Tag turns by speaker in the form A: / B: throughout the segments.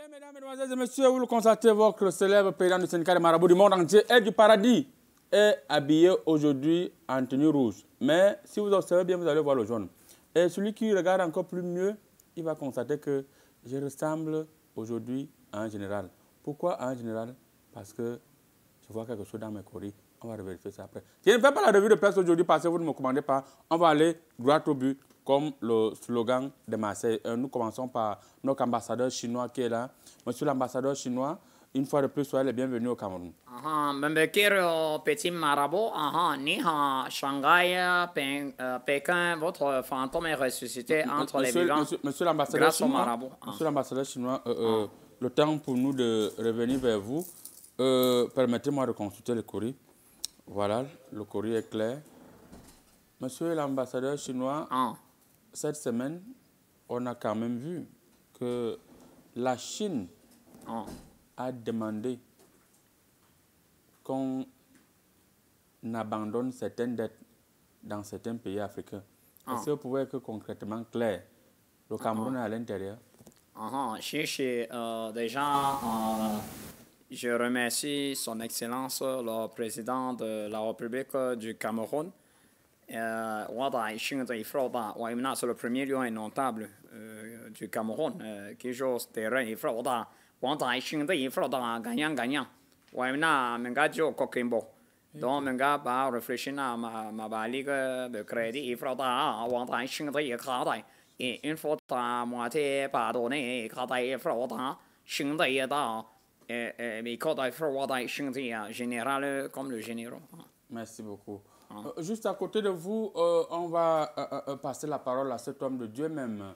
A: Mesdames, Mesdemoiselles et Messieurs, vous le constatez, votre célèbre président du syndicat des marabouts du monde entier est du paradis, est habillé aujourd'hui en tenue rouge. Mais si vous observez bien, vous allez voir le jaune. Et celui qui regarde encore plus mieux, il va constater que je ressemble aujourd'hui à un général. Pourquoi à un général? Parce que je vois quelque chose dans mes courriers. On va vérifier ça après. Je ne fais pas la revue de presse aujourd'hui parce que vous ne me commandez pas. On va aller droit au but, comme le slogan de Marseille. Nous commençons par notre ambassadeur chinois qui est là. Monsieur l'ambassadeur chinois, une fois de plus, soyez les bienvenus au Cameroun.
B: Petit marabout, ni Shanghai, Pékin, votre fantôme est ressuscité entre les vivants.
A: Monsieur l'ambassadeur chinois, monsieur l'ambassadeur chinois, le temps pour nous de revenir vers vous. Permettez-moi de consulter le courrier. Voilà, le courrier est clair. Monsieur l'ambassadeur chinois, cette semaine, on a quand même vu que la Chine a demandé qu'on abandonne certaines dettes dans certains pays africains. Est-ce que vous pouvez être concrètement clair? Le Cameroun est à l'intérieur.
B: Déjà, je remercie son Excellence, le président de la République du Cameroun. C'est le premier lieu notable du Cameroun qui joue ce terrain. Gagnant. Donc, je vais réfléchir à ma ligue de crédit. Et une fois à moitié pardonné, général comme le général.
A: Merci beaucoup. Juste à côté de vous, on va passer la parole à cet homme de Dieu même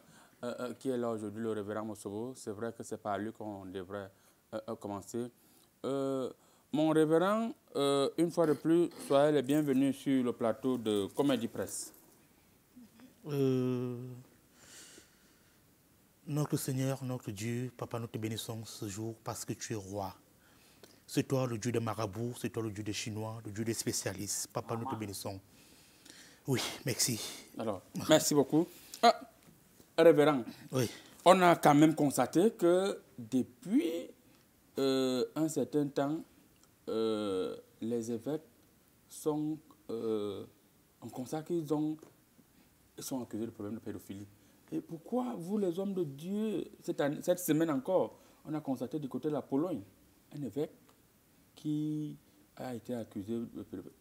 A: qui est là aujourd'hui, le révérend Mossobo. C'est vrai que c'est par lui qu'on devrait commencer. Mon révérend, une fois de plus, soyez les bienvenus sur le plateau de Comédie Presse.
C: Notre Seigneur, notre Dieu, Papa, nous te bénissons ce jour parce que tu es roi. C'est toi le Dieu des marabouts, c'est toi le Dieu des Chinois, le Dieu des spécialistes. Papa, nous te bénissons. Oui, merci.
A: Alors, merci beaucoup. Révérend,
C: oui.
A: On a quand même constaté que depuis un certain temps, les évêques sont, on constate qu'ils sont accusés de problèmes de pédophilie. Et pourquoi vous, les hommes de Dieu, cette semaine encore, on a constaté du côté de la Pologne, un évêque qui a été accusé de pédophilie.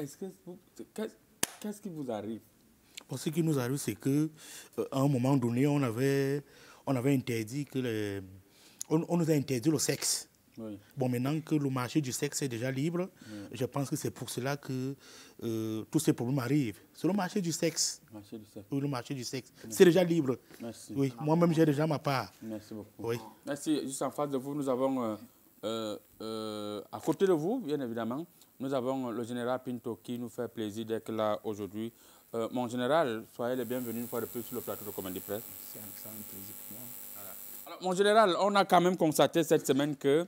A: Qu'est-ce qui vous arrive?
C: Bon, ce qui nous arrive, c'est qu'à un moment donné, on avait interdit que on nous a interdit le sexe.
A: Oui.
C: Bon, maintenant que le marché du sexe est déjà libre, je pense que c'est pour cela que tous ces problèmes arrivent. C'est le marché du sexe. Oui, le marché du sexe. C'est déjà libre.
A: Merci.
C: Oui, moi-même, j'ai déjà ma part.
A: Merci beaucoup.
C: Oui.
A: Merci. Juste en face de vous, nous avons, à côté de vous, bien évidemment, nous avons le général Pinto qui nous fait plaisir d'être là aujourd'hui. Mon général, soyez les bienvenus une fois de plus sur le plateau de Comédie Presse.
D: C'est un plaisir pour moi.
A: Voilà. Alors, mon général, on a quand même constaté cette semaine que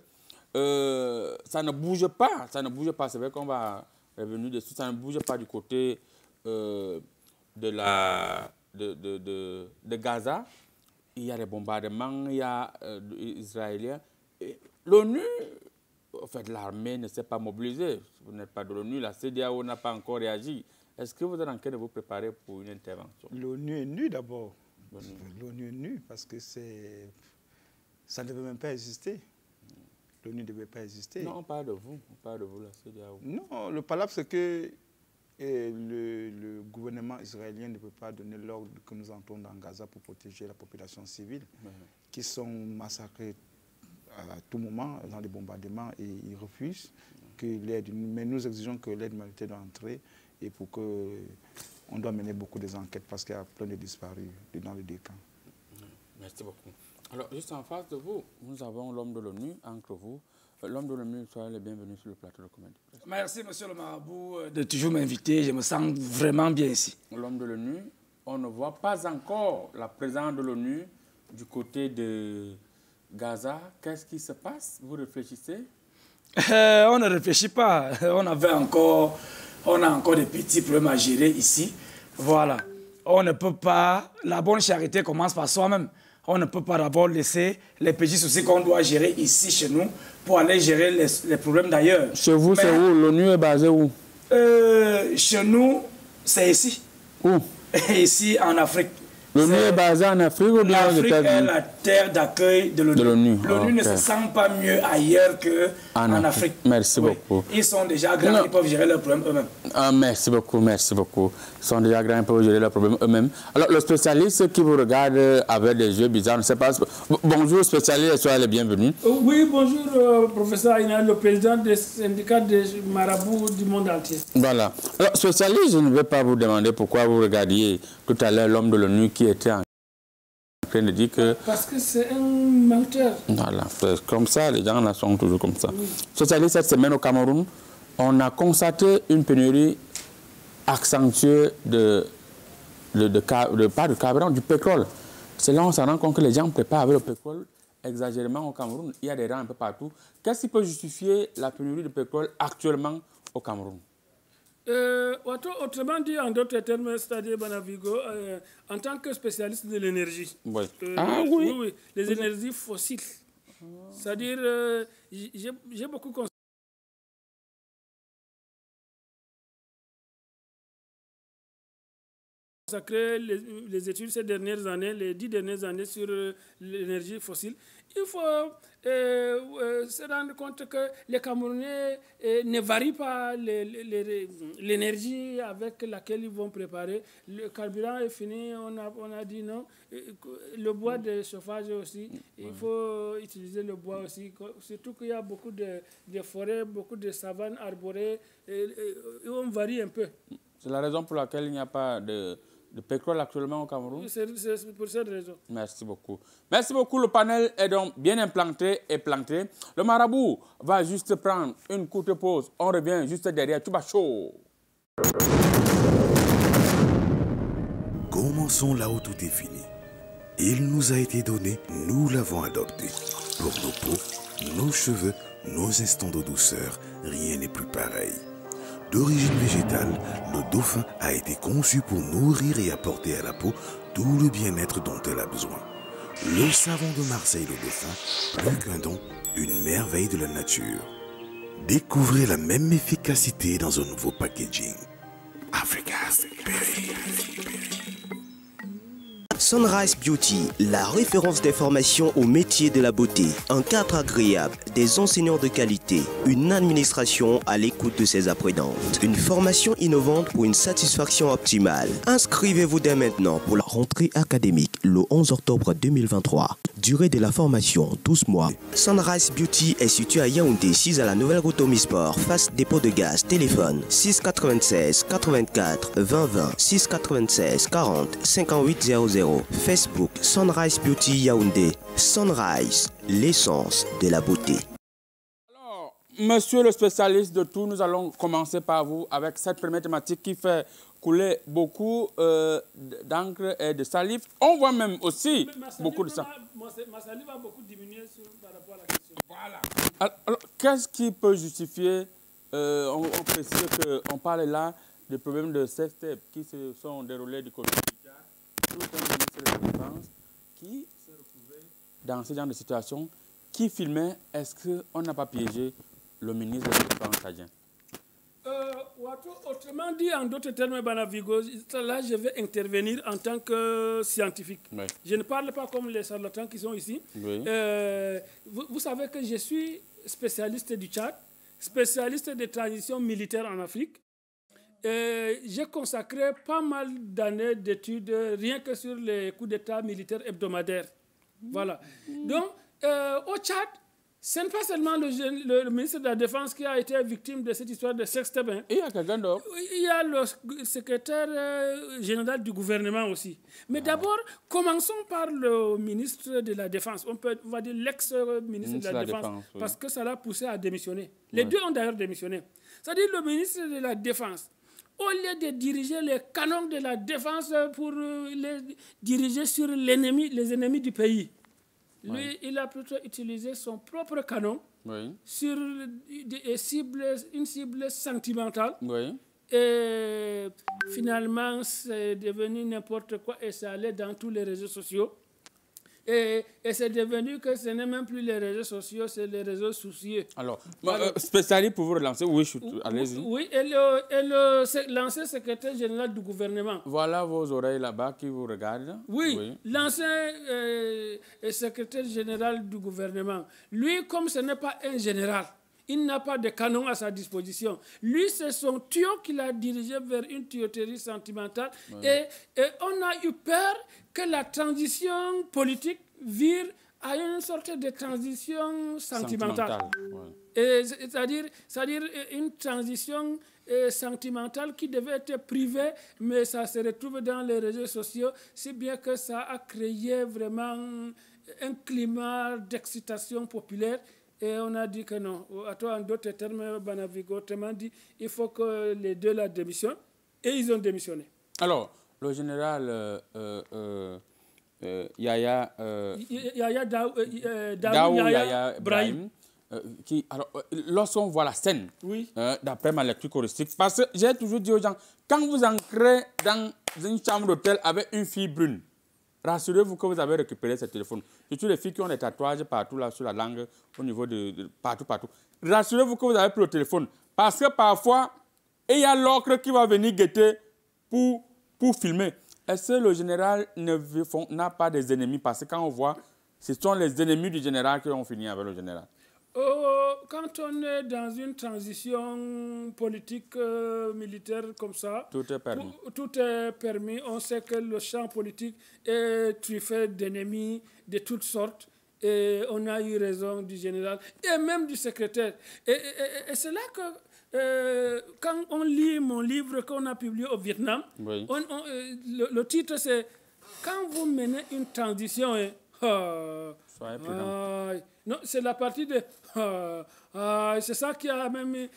A: ça ne bouge pas. Ça ne bouge pas. C'est vrai qu'on va revenir dessus. Ça ne bouge pas du côté de Gaza. Il y a des bombardements, il y a israéliens. L'ONU, en fait, l'armée ne s'est pas mobilisée. Vous n'êtes pas de l'ONU, la CEDEAO n'a pas encore réagi. Est-ce que vous êtes en train de vous préparer pour une intervention?
D: L'ONU est nue d'abord. L'ONU est nue parce que ça ne devait même pas exister. L'ONU ne devait pas exister.
A: Non, on parle de vous. On parle de vous, la CEDEAO.
D: Non, le problème, c'est que le gouvernement israélien ne peut pas donner l'ordre que nous entrons dans Gaza pour protéger la population civile qui sont massacrées à tout moment dans les bombardements et ils refusent que l'aide. Mais nous exigeons que l'aide humanitaire doit entrer et pour que on doit mener beaucoup des enquêtes parce qu'il y a plein de disparus dans les deux camps.
A: Merci beaucoup. Alors, juste en face de vous, nous avons l'homme de l'ONU entre vous. L'homme de l'ONU, soyez les bienvenus sur le plateau de Comédie Presse.
E: Merci, monsieur le marabout, de toujours m'inviter. Je me sens vraiment bien ici.
A: L'homme de l'ONU, on ne voit pas encore la présence de l'ONU du côté de Gaza. Qu'est-ce qui se passe? Vous réfléchissez?
E: On ne réfléchit pas. On a encore des petits problèmes à gérer ici. Voilà. On ne peut pas... La bonne charité commence par soi-même. On ne peut pas d'abord laisser les petits soucis qu'on doit gérer ici chez nous pour aller gérer les problèmes d'ailleurs.
A: Chez vous, c'est où? L'ONU est basée où?
E: Chez nous, c'est ici.
A: Où?
E: Ici, en Afrique.
A: L'ONU est basée en Afrique ou bien aux
E: L'Afrique est
A: États-Unis?
E: la terre d'accueil de l'ONU. L'ONU ne se sent pas mieux ailleurs qu'en Afrique.
A: Merci beaucoup.
E: Ils sont déjà grands, ils peuvent gérer leurs problèmes eux-mêmes.
A: Ah, merci beaucoup, merci beaucoup. Ils sont déjà grands, ils peuvent gérer leurs problèmes eux-mêmes. Alors, le spécialiste qui vous regarde avec des yeux bizarres, ne sait pas... Bonjour, spécialiste, soyez les bienvenus.
F: Oui, bonjour, professeur Aina, le président des syndicats des marabouts du monde entier.
A: Voilà. Alors, spécialiste, je ne vais pas vous demander pourquoi vous regardiez tout à l'heure l'homme de l'ONU qui était en train de dire que...
F: Parce que c'est un menteur.
A: Voilà, c'est comme ça, les gens là sont toujours comme ça. Oui. Spécialiste, cette semaine au Cameroun, on a constaté une pénurie accentuée pas de carburant, du pétrole. C'est là on s'en rend compte que les gens préparent avec le pétrole exagérément au Cameroun. Il y a des rangs un peu partout. Qu'est-ce qui peut justifier la pénurie de pétrole actuellement au Cameroun?
F: Autrement dit, en d'autres termes, c'est-à-dire Banavigo, en tant que spécialiste de l'énergie,
A: oui.
F: Oui, les énergies fossiles. C'est-à-dire, j'ai beaucoup consacré les études ces dernières années, les 10 dernières années sur l'énergie fossile. Il faut se rendre compte que les Camerounais ne varient pas l'énergie avec laquelle ils vont préparer. Le carburant est fini, on a dit non. Le bois de chauffage aussi, il faut utiliser le bois aussi. Surtout qu'il y a beaucoup de forêts, beaucoup de savanes arborées, et on varie un peu.
A: C'est la raison pour laquelle il n'y a pas de pétrole actuellement au Cameroun?
F: C'est pour cette raison.
A: Merci beaucoup. Merci beaucoup. Le panel est donc bien implanté et planté. Le marabout va juste prendre une courte pause. On revient juste derrière Touba Show.
G: Commençons là où tout est fini. Il nous a été donné, nous l'avons adopté. Pour nos peaux, nos cheveux, nos instants de douceur, rien n'est plus pareil. D'origine végétale, le dauphin a été conçu pour nourrir et apporter à la peau tout le bien-être dont elle a besoin. Le savon de Marseille, le dauphin, plus qu'un don, une merveille de la nature. Découvrez la même efficacité dans un nouveau packaging. Africa's Berry.
H: Sunrise Beauty, la référence des formations au métier de la beauté. Un cadre agréable, des enseignants de qualité, une administration à l'écoute de ses apprenantes. Une formation innovante pour une satisfaction optimale. Inscrivez-vous dès maintenant pour la rentrée académique le 11 octobre 2023. Durée de la formation, 12 mois. Sunrise Beauty est situé à Yaoundé, 6 à la nouvelle route Omisport, face dépôt de gaz. Téléphone 696 84 20 20 696 40 58 00. Facebook Sunrise Beauty Yaoundé. Sunrise, l'essence de la beauté.
A: Alors, monsieur le spécialiste de tout, nous allons commencer par vous avec cette première thématique qui fait couler beaucoup d'encre et de salive. On voit même aussi beaucoup de sang.
F: Ma salive a beaucoup diminué par rapport à la question.
A: Voilà. Alors, qu'est-ce qui peut justifier, on précise qu'on parle là des problèmes de sex tape qui se sont déroulés du côté du Tchad. Tout un ministre de la Défense qui se retrouvait dans ce genre de situation, qui filmait. Est-ce qu'on n'a pas piégé le ministre de la Défense tchadien?
F: Autrement dit, en d'autres termes, Banavigo, là, je vais intervenir en tant que scientifique. Oui. Je ne parle pas comme les charlatans qui sont ici. Oui. Vous savez que je suis spécialiste du Tchad, spécialiste des transitions militaires en Afrique. J'ai consacré pas mal d'années d'études rien que sur les coups d'État militaires hebdomadaires. Voilà. Donc, au Tchad, ce n'est pas seulement le ministre de la Défense qui a été victime de cette histoire de sextape. Hein.
A: Il y a quelqu'un d'autre.
F: Il y a le secrétaire général du gouvernement aussi. Mais d'abord, commençons par le ministre de la Défense. On va dire l'ex-ministre de la Défense. Oui. Parce que ça l'a poussé à démissionner. Les deux ont d'ailleurs démissionné. C'est-à-dire le ministre de la Défense, au lieu de diriger les canons de la défense pour les diriger sur les ennemis du pays, lui, il a plutôt utilisé son propre canon sur une cible sentimentale. Oui. Et finalement, c'est devenu n'importe quoi et ça allait dans tous les réseaux sociaux. Et c'est devenu que ce n'est même plus les réseaux sociaux, c'est les réseaux soucieux.
A: Alors, spécialiste pour vous relancer, oui, allez-y.
F: Oui, et l'ancien secrétaire général du gouvernement.
A: Voilà vos oreilles là-bas qui vous regardent.
F: Oui. L'ancien secrétaire général du gouvernement. Lui, comme ce n'est pas un général, il n'a pas de canon à sa disposition. Lui, c'est son tuyau qui l'a dirigé vers une tuyauterie sentimentale. Et on a eu peur que la transition politique vire à une sorte de transition sentimentale. C'est-à-dire une transition sentimentale qui devait être privée, mais ça se retrouve dans les réseaux sociaux, si bien que ça a créé vraiment un climat d'excitation populaire. Et on a dit que non. À toi, en d'autres termes, Banavigo autrement dit, il faut que les deux la démissionnent. Et ils ont démissionné.
A: Alors, le général Yaya Brahim, lorsqu'on voit la scène, d'après ma lecture choristique, parce que j'ai toujours dit aux gens, quand vous entrez dans une chambre d'hôtel avec une fille brune, rassurez-vous que vous avez récupéré ce téléphone. Surtout les filles qui ont des tatouages partout là sur la langue, au niveau de partout. Rassurez-vous que vous avez pris le téléphone. Parce que parfois, il y a l'ocre qui va venir guetter pour filmer. Est-ce que le général n'a pas des ennemis? Parce que quand on voit, ce sont les ennemis du général qui ont fini avec le général.
F: Quand on est dans une transition politique militaire comme ça,
A: tout est permis.
F: Tout est permis. On sait que le champ politique est truffé d'ennemis de toutes sortes. Et on a eu raison du général et même du secrétaire. Et c'est là que, quand on lit mon livre qu'on a publié au Vietnam, le titre c'est « Quand vous menez une transition », non, c'est la partie de... c'est ça qui a même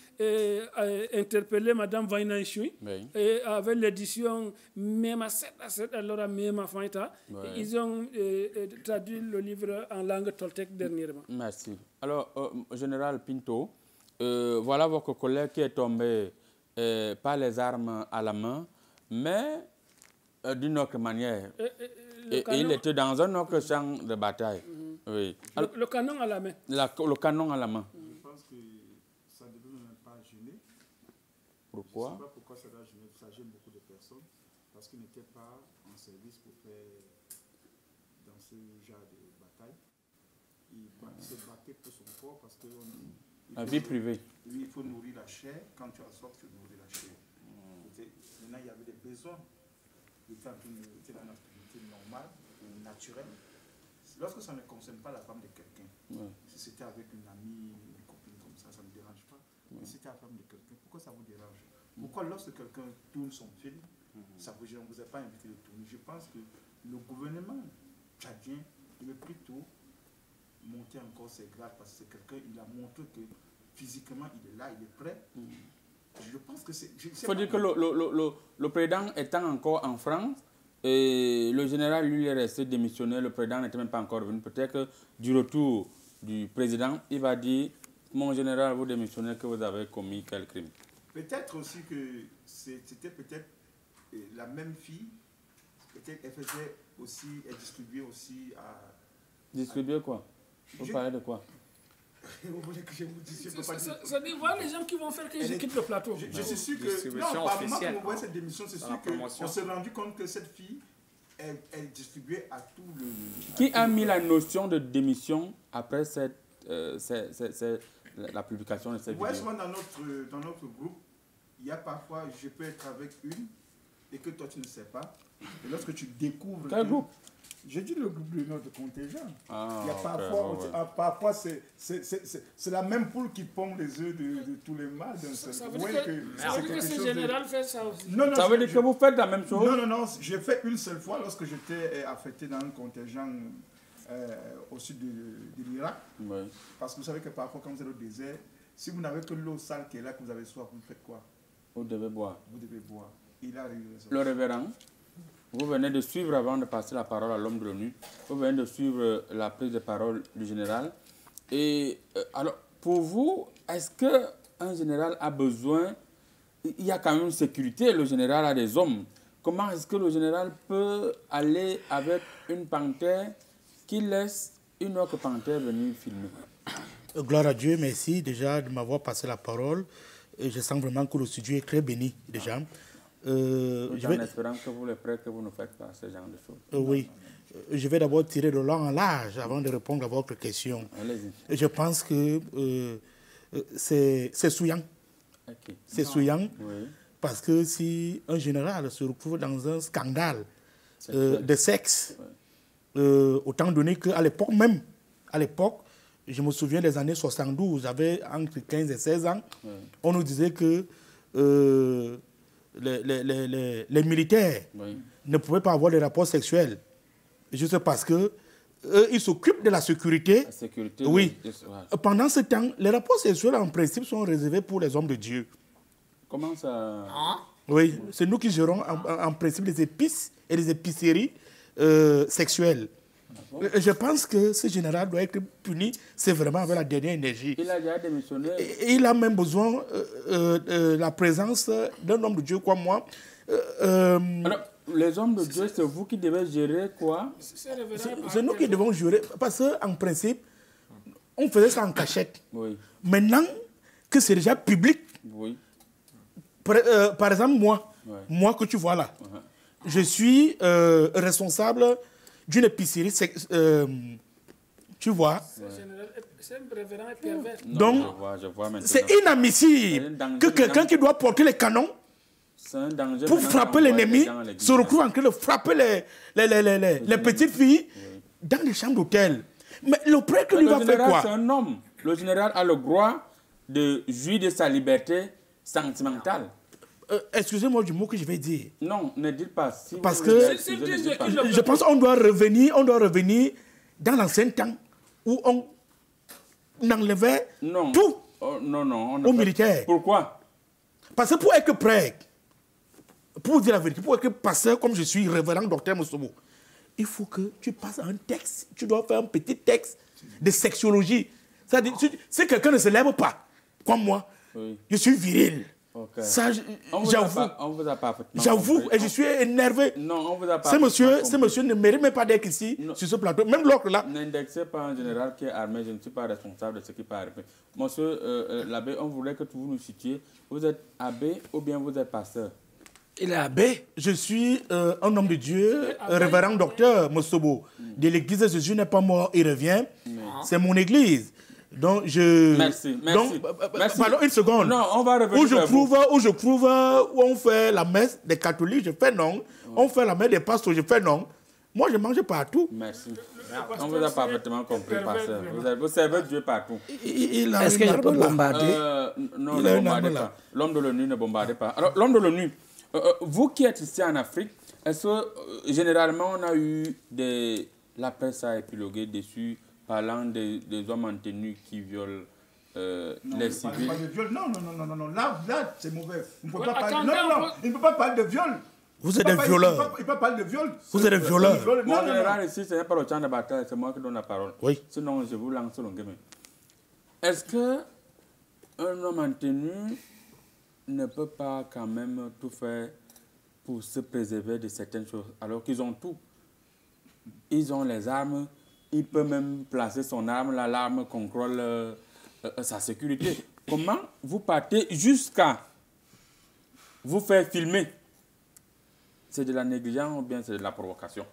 F: interpellé Mme Vaina Ishui. Et avec l'édition Mema 7 alors Mema Faita, ils ont traduit le livre en langue toltèque dernièrement.
A: Merci. Alors, Général Pinto, voilà votre collègue qui est tombé pas les armes à la main, mais d'une autre manière. Et il était dans un autre champ de bataille. Oui.
F: Alors, le canon à la main.
A: Le canon à la main.
D: Je pense que ça ne devrait même pas gêner.
A: Pourquoi?
D: Je ne sais pas pourquoi ça doit gêner. Ça gêne beaucoup de personnes parce qu'ils n'étaient pas en service pour faire dans ce genre de bataille. Il se battait pour son corps parce que...
A: La vie privée.
D: Oui, il faut nourrir la chair. Quand tu en sors, tu nourris la chair. Maintenant, il y avait des besoins. Il était dans une activité normale, naturelle. Lorsque ça ne concerne pas la femme de quelqu'un, si c'était avec une amie, une copine comme ça ne me dérange pas. Mais si c'était la femme de quelqu'un, pourquoi ça vous dérange? Pourquoi lorsque quelqu'un tourne son film, ça vous gêne? On ne vous a pas invité de tourner. Je pense que le gouvernement tchadien devait plutôt monter encore ses grades parce que c'est quelqu'un, il a montré que physiquement il est là, il est prêt. Je pense que c'est... Il
A: faut dire que le président étant encore en France, et le général, lui, est resté démissionné. Le président n'était même pas encore venu. Peut-être que du retour du président, il va dire, mon général, vous démissionnez que vous avez commis quel crime?
D: Peut-être aussi que c'était peut-être la même fille. Peut-être elle faisait aussi, elle distribuait aussi à...
A: Distribuer quoi? Vous parlez de quoi?
D: Vous voulez que je vous dise?
F: Ça dit, voilà les gens qui vont faire que je quitte le plateau.
D: Je suis sûr que... Non, par moment qu'on voit cette démission, c'est sûr qu'on s'est rendu compte que cette fille, elle distribuait à tout le...
A: Qui a mis la notion de démission après la publication de cette vidéo?
D: Souvent dans notre groupe, il y a parfois, je peux être avec une et que toi tu ne sais pas. Et lorsque tu découvres...
A: Quel groupe?
D: J'ai dit le groupe de notre contingent.
A: Il
D: y a parfois c'est la même poule qui pond les œufs de tous les mâles.
F: Ça veut dire que ce général fait ça aussi.
D: Non,
A: ça veut dire que vous faites la même chose?
D: Non, j'ai fait une seule fois lorsque j'étais affecté dans un contingent au sud de l'Irak. Parce que vous savez que parfois quand vous êtes au désert, si vous n'avez que l'eau sale qui est là, que vous avez soif, vous faites quoi?
A: Vous devez boire.
D: Vous devez boire. Il a réussi.
A: Le révérend, vous venez de suivre, avant de passer la parole à l'homme de l'ONU, vous venez de suivre la prise de parole du général. Et alors, pour vous, est-ce qu'un général a besoin, il y a quand même une sécurité, le général a des hommes. Comment est-ce que le général peut aller avec une panthère qui laisse une autre panthère venir filmer?
C: Gloire à Dieu, merci déjà de m'avoir passé la parole. Et je sens vraiment que le studio est très béni déjà.
A: En espérant que vous les prêts que vous ne faites pas ce genre de choses.
C: Oui. Je vais d'abord tirer de long en large avant de répondre à votre question.
A: Allez-y.
C: Je pense que c'est souillant.
A: Okay.
C: C'est souillant
A: Oui.
C: parce que si un général se retrouve dans un scandale de sexe, autant donné qu'à l'époque même, je me souviens des années 72, j'avais entre 15 et 16 ans, on nous disait que les militaires ne pouvaient pas avoir des rapports sexuels, juste parce que ils s'occupent de la sécurité. Oui. Pendant ce temps, les rapports sexuels, en principe, sont réservés pour les hommes de Dieu.
A: Comment ça?
C: Oui, c'est nous qui gérons en principe les épices et les épiceries sexuelles. Je pense que ce général doit être puni sévèrement avec la dernière énergie.
A: Il a déjà démissionné.
C: Il a même besoin de la présence d'un homme de Dieu comme moi.
A: Alors, les hommes de Dieu, c'est vous qui devez gérer quoi?
C: C'est nous qui devons gérer. Parce qu'en principe, on faisait ça en cachette.
A: Oui.
C: Maintenant que c'est déjà public,
A: oui.
C: Par exemple, moi que tu vois là, je suis responsable d'une épicerie, tu vois.
F: C'est un révérend et pervers.
C: Donc, c'est inadmissible que quelqu'un qui doit porter les canons pour frapper l'ennemi se retrouve en train de frapper les petites filles dans les chambres d'hôtel. Mais le prêtre lui va faire quoi?
A: C'est un homme. Le général a le droit de jouir de sa liberté sentimentale.
C: Excusez-moi du mot que je vais dire.
A: Non, ne dites pas. Si
C: parce que je pense qu'on doit revenir dans l'ancien temps où on enlevait tout aux militaires.
A: Pourquoi?
C: Parce que pour être prêtre, pour dire la vérité, pour être pasteur comme je suis, révérend docteur Moussobo, il faut que tu passes un texte, tu dois faire un petit texte de sexologie. C'est-à-dire, si quelqu'un ne se lève pas, comme moi, je suis viril.
A: Okay.
C: Ça, j'avoue, et je suis énervé.
A: Non, on vous a pas.
C: Ce monsieur ne mérite même pas d'être ici, sur ce plateau. Même l'autre là.
A: N'indexez pas un général qui est armé, je ne suis pas responsable de ce qui peut arriver. Monsieur l'abbé, on voulait que vous nous citiez. Vous êtes abbé ou bien vous êtes pasteur?
C: Il est abbé. Je suis un homme de Dieu, révérend docteur Moussobo. De l'église de Jésus n'est pas mort, il revient. C'est mon église. Donc,
A: Merci.
C: Pardon, une seconde.
A: Non, on va revenir
C: où on fait la messe des catholiques, je fais non. On fait la messe des pasteurs, je fais non. Moi, je mange partout.
A: Merci. On vous a parfaitement compris, pasteur. Vous servez Dieu partout.
E: Est-ce qu'il peut bombarder?
A: Non, ne bombardez pas. L'homme de l'ONU ne bombardez pas. Alors, l'homme de l'ONU, vous qui êtes ici en Afrique, est-ce que généralement on a eu la presse a épilogué dessus, parlant des hommes en tenue qui violent les civils?
D: Non. Là c'est mauvais. On ne peut pas parler. Non, il ne peut pas parler de viol.
C: Vous êtes des violeurs.
D: Il ne peut pas parler de viol.
C: Vous êtes des violeurs.
A: Mon général ici, ce n'est pas le champ de bataille, c'est moi qui donne la parole.
C: Oui.
A: Sinon, je vous lance le game. Est-ce qu'un homme en tenue ne peut pas quand même tout faire pour se préserver de certaines choses, alors qu'ils ont tout? Ils ont les armes. Il peut même placer son arme, l'arme contrôle sa sécurité. Comment vous partez jusqu'à vous faire filmer? C'est de la négligence ou bien c'est de la provocation?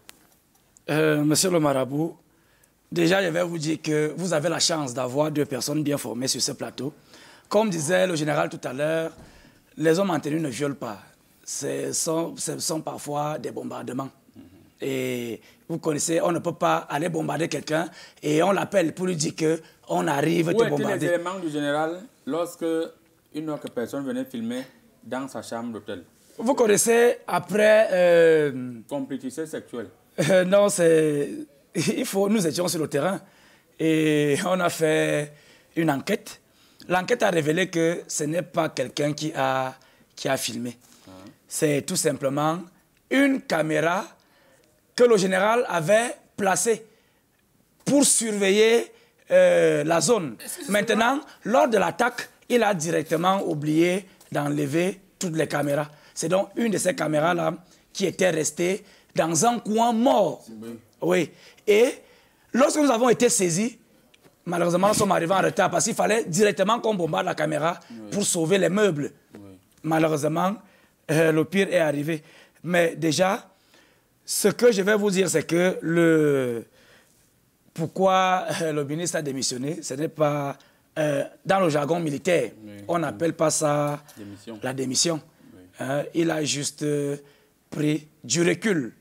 E: Monsieur le marabout, déjà je vais vous dire que vous avez la chance d'avoir deux personnes bien formées sur ce plateau. Comme disait le général tout à l'heure, les hommes en tenue ne violent pas. Ce sont parfois des bombardements. Et vous connaissez, on ne peut pas aller bombarder quelqu'un et on l'appelle pour lui dire qu'on arrive te bombarder.
A: Où étaient les éléments du général lorsque une autre personne venait filmer dans sa chambre d'hôtel?
E: Vous connaissez après...
A: Complicité sexuelle?
E: Non, nous étions sur le terrain et on a fait une enquête. L'enquête a révélé que ce n'est pas quelqu'un qui a filmé. C'est tout simplement une caméra que le général avait placée pour surveiller la zone. Maintenant, lors de l'attaque, il a directement oublié d'enlever toutes les caméras. C'est donc une de ces caméras-là qui était restée dans un coin mort. Oui. Et Lorsque nous avons été saisis, malheureusement, nous sommes arrivés en retard parce qu'il fallait directement qu'on bombarde la caméra pour sauver les meubles. Malheureusement, le pire est arrivé. Mais déjà, ce que je vais vous dire, c'est que pourquoi le ministre a démissionné, ce n'est pas dans le jargon militaire. On n'appelle pas ça la démission. Il a juste pris du recul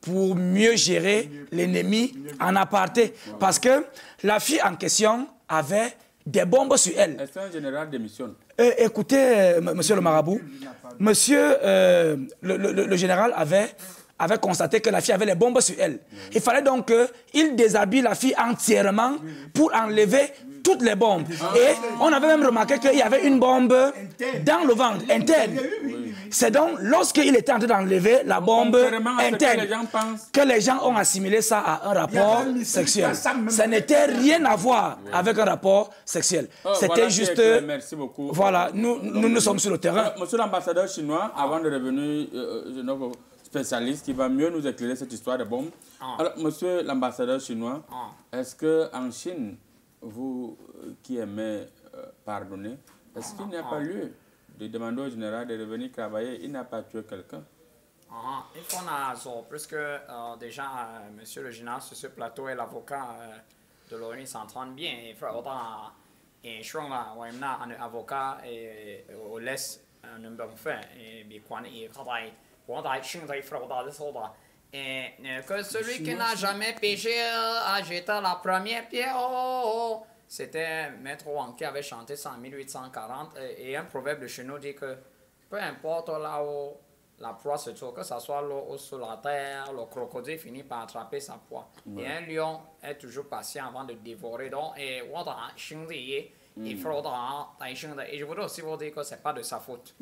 E: pour mieux gérer l'ennemi en aparté. Parce que la fille en question avait des bombes sur elle.
A: Est-ce qu'un général démissionne?
E: Écoutez, monsieur le marabout, monsieur le général avait constaté que la fille avait les bombes sur elle. Il fallait donc qu'il déshabille la fille entièrement pour enlever toutes les bombes. Et on avait même remarqué qu'il y avait une bombe dans le ventre, interne. C'est donc lorsqu'il était en train d'enlever la bombe interne que les gens ont assimilé ça à un rapport sexuel. Ça n'était rien à voir avec un rapport sexuel. C'était juste...
A: Merci beaucoup.
E: Voilà, nous sommes sur le terrain.
A: Monsieur l'ambassadeur chinois, avant de revenir, notre spécialiste qui va mieux nous éclairer cette histoire de bombe. Alors, monsieur l'ambassadeur chinois, est-ce qu'en Chine, vous qui aimez pardonner, est-ce qu'il n'y a pas lieu de demander au général de revenir travailler? Il n'a pas tué quelqu'un.
B: Il faut puisque déjà, monsieur le général sur ce plateau et l'avocat de l'ONU s'entendent bien. Il faut autant et je un avocat et au laisse un homme fait et bien et que celui qui n'a jamais péché a jeté la première pierre. C'était Maître Wang qui avait chanté ça en 1840. Et un proverbe de chez nous dit que peu importe là où la proie se trouve, que ce soit l'eau ou sur la terre, le crocodile finit par attraper sa proie. Et un lion est toujours patient avant de dévorer. Donc, et je voudrais aussi vous dire que ce n'est pas de sa faute.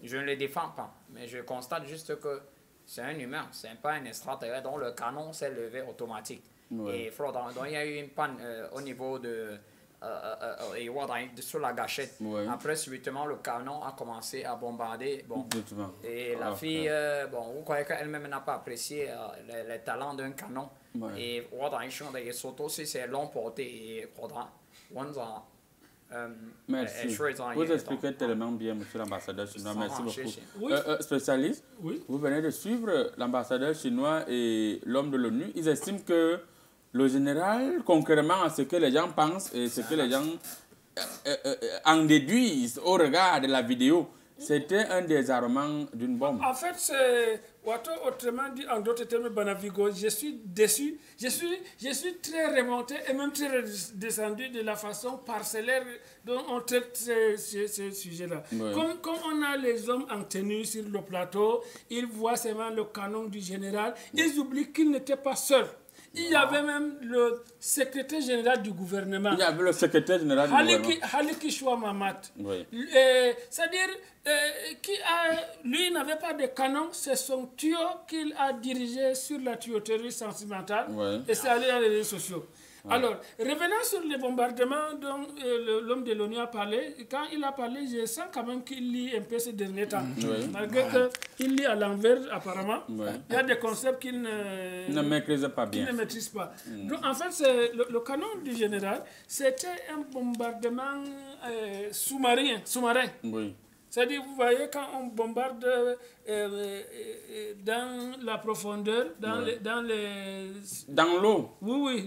B: Je ne le défends pas, mais je constate juste que c'est un humain, ce n'est pas un extraterrestre dont le canon s'est levé automatique. Et donc il y a eu une panne au niveau sur la gâchette. Après, subitement, le canon a commencé à bombarder. Bon. Et la fille, vous croyez qu'elle-même n'a pas apprécié les talents d'un canon. Et si c'est long porté.
A: Merci. Vous expliquez tellement bien, monsieur l'ambassadeur chinois. Merci beaucoup. Spécialiste, vous venez de suivre l'ambassadeur chinois et l'homme de l'ONU. Ils estiment que le général, concrètement à ce que les gens pensent et ce que les gens en déduisent au regard de la vidéo, c'était un désarmement d'une bombe.
F: En fait, c'est autrement dit, en d'autres termes, Banavigo, je suis déçu. Je suis très remonté et même très descendu de la façon parcellaire dont on traite ce sujet-là. Comme on a les hommes en tenue sur le plateau, ils voient seulement le canon du général, ils oublient qu'ils n'étaient pas seuls. Il y avait même le secrétaire général du gouvernement.
A: Il y avait le secrétaire général du gouvernement.
F: Haliki Chouamamat. C'est-à-dire, lui n'avait pas de canon, c'est son tuyau qu'il a dirigé sur la tuyauterie sentimentale et c'est allé dans les réseaux sociaux. Alors, revenons sur les bombardements dont l'homme de l'ONU a parlé. Quand il a parlé, je sens quand même qu'il lit un peu ces derniers temps. Malgré qu'il lit à l'envers, apparemment. Il y a des concepts qu'il ne maîtrise pas bien. Donc, en fait, le canon du général, c'était un bombardement sous-marin. C'est-à-dire, vous voyez, quand on bombarde dans la profondeur, dans
A: l'eau.
F: Oui.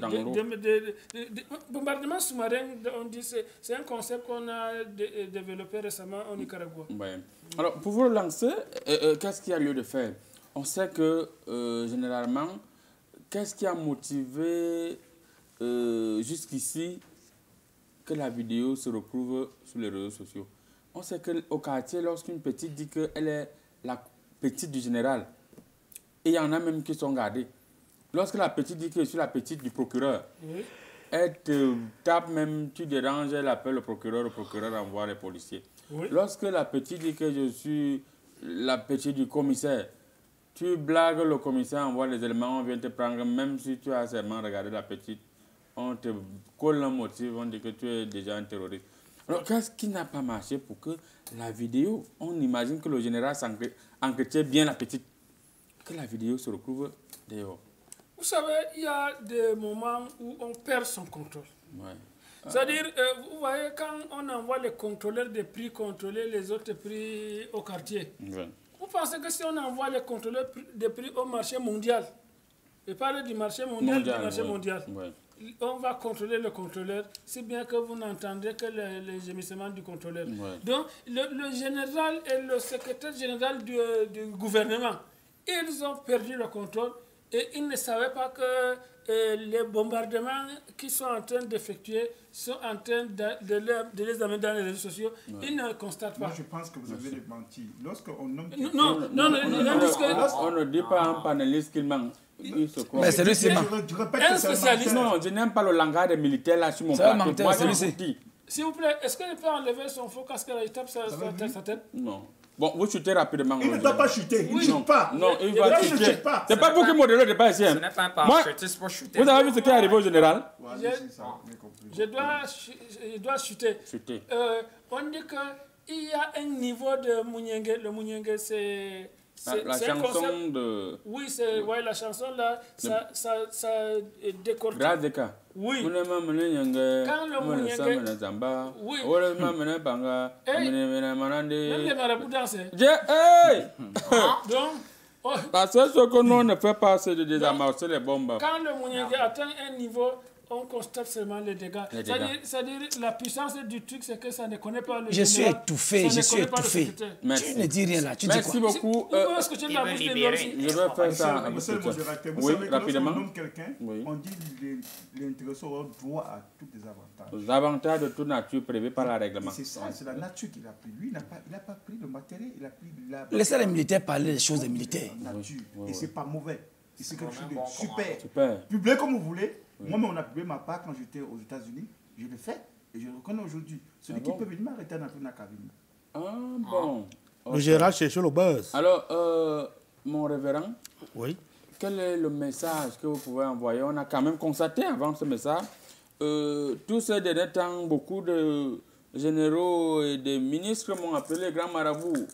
F: Bombardement sous-marin, on dit c'est un concept qu'on a développé récemment au Nicaragua.
A: Alors, pour vous lancer, qu'est-ce qu'il y a lieu de faire? On sait que, généralement, qu'est-ce qui a motivé jusqu'ici que la vidéo se retrouve sur les réseaux sociaux? On sait qu'au quartier, lorsqu'une petite dit qu'elle est la petite du général, et il y en a même qui sont gardés. Lorsque la petite dit que je suis la petite du procureur, elle te tape même, tu déranges, elle appelle le procureur envoie les policiers. Lorsque la petite dit que je suis la petite du commissaire, tu blagues, le commissaire envoie les éléments, on vient te prendre, même si tu as seulement regardé la petite, on te colle un motif, on dit que tu es déjà un terroriste. Alors, qu'est-ce qui n'a pas marché pour que la vidéo, on imagine que le général entretient bien la petite, que la vidéo se retrouve dehors?
F: Vous savez, il y a des moments où on perd son contrôle.
A: Ouais.
F: C'est-à-dire, vous voyez, quand on envoie les contrôleurs des prix contrôler les autres prix au quartier, vous pensez que si on envoie les contrôleurs des prix au marché mondial, et parle du marché mondial, on va contrôler le contrôleur, si bien que vous n'entendez que les gémissements du contrôleur. Donc, le général et le secrétaire général du gouvernement, ils ont perdu le contrôle et ils ne savaient pas que les bombardements qu'ils sont en train d'effectuer sont en train de les amener dans les réseaux sociaux. Ils ne constatent pas.
D: Moi, je pense que vous avez menti. Lorsqu'on nomme...
F: Non,
A: on ne dit pas à un panéliste qu'il ment.
E: Mais c'est lui qui ment.
F: Un spécialiste.
A: Non, je n'aime pas le langage des militaires là sur mon
E: plateau.
A: Moi, je dis.
F: S'il vous plaît, est-ce qu'il peut enlever son faux casque et tape sa tête?
A: Non. Bon, vous chutez rapidement.
D: Il ne doit pas chuter, il ne chute pas.
A: Non, il va chuter. C'est pas pour que modèle de pas ici.
B: Ce n'est pas un parachute, c'est pour chuter.
A: Vous avez vu ce qui est arrivé au général?
F: Je dois chuter. On dit qu'il y a un niveau de Mouniengue. Le Mouniengue, c'est...
A: La chanson de...
F: Oui, c'est la chanson là, ça décortique.
A: Grazeka.
F: Oui. Quand
A: le
F: Mouniengue... Oui. Même les marabouts dansent. Donc...
A: Parce que ce que nous ne fait pas, c'est de désamorcer les bombes.
F: Quand le Mouniengue atteint un niveau... On constate seulement les dégâts. C'est-à-dire la puissance du truc, c'est que ça ne connaît pas le
E: Je suis étouffé. Tu ne dis rien là. Tu dis quoi?
A: Merci beaucoup. Je vais faire ça.
D: Oui, rapidement. On nomme quelqu'un, on dit l'intéresseur droit à tous les avantages.
A: Les avantages de toute nature prévus par le règlement.
D: C'est ça, c'est la nature qu'il a pris. Lui, il n'a pas pris le matériel, il a pris la...
E: Laissez les militaires parler des choses des militaires.
D: Et c'est pas mauvais. C'est quelque chose de super. Publiez comme vous voulez. Moi-même, on a publié ma part quand j'étais aux États-Unis. Je l'ai fait et je le reconnais aujourd'hui. Celui qui peut venir m'arrêter dans la cabine.
A: Ah bon.
C: Le général cherche le buzz.
A: Alors, mon révérend,
C: oui.
A: Quel est le message que vous pouvez envoyer? On a quand même constaté avant ce message, tous ces derniers temps, beaucoup de généraux et de ministres m'ont appelé les grands marabouts.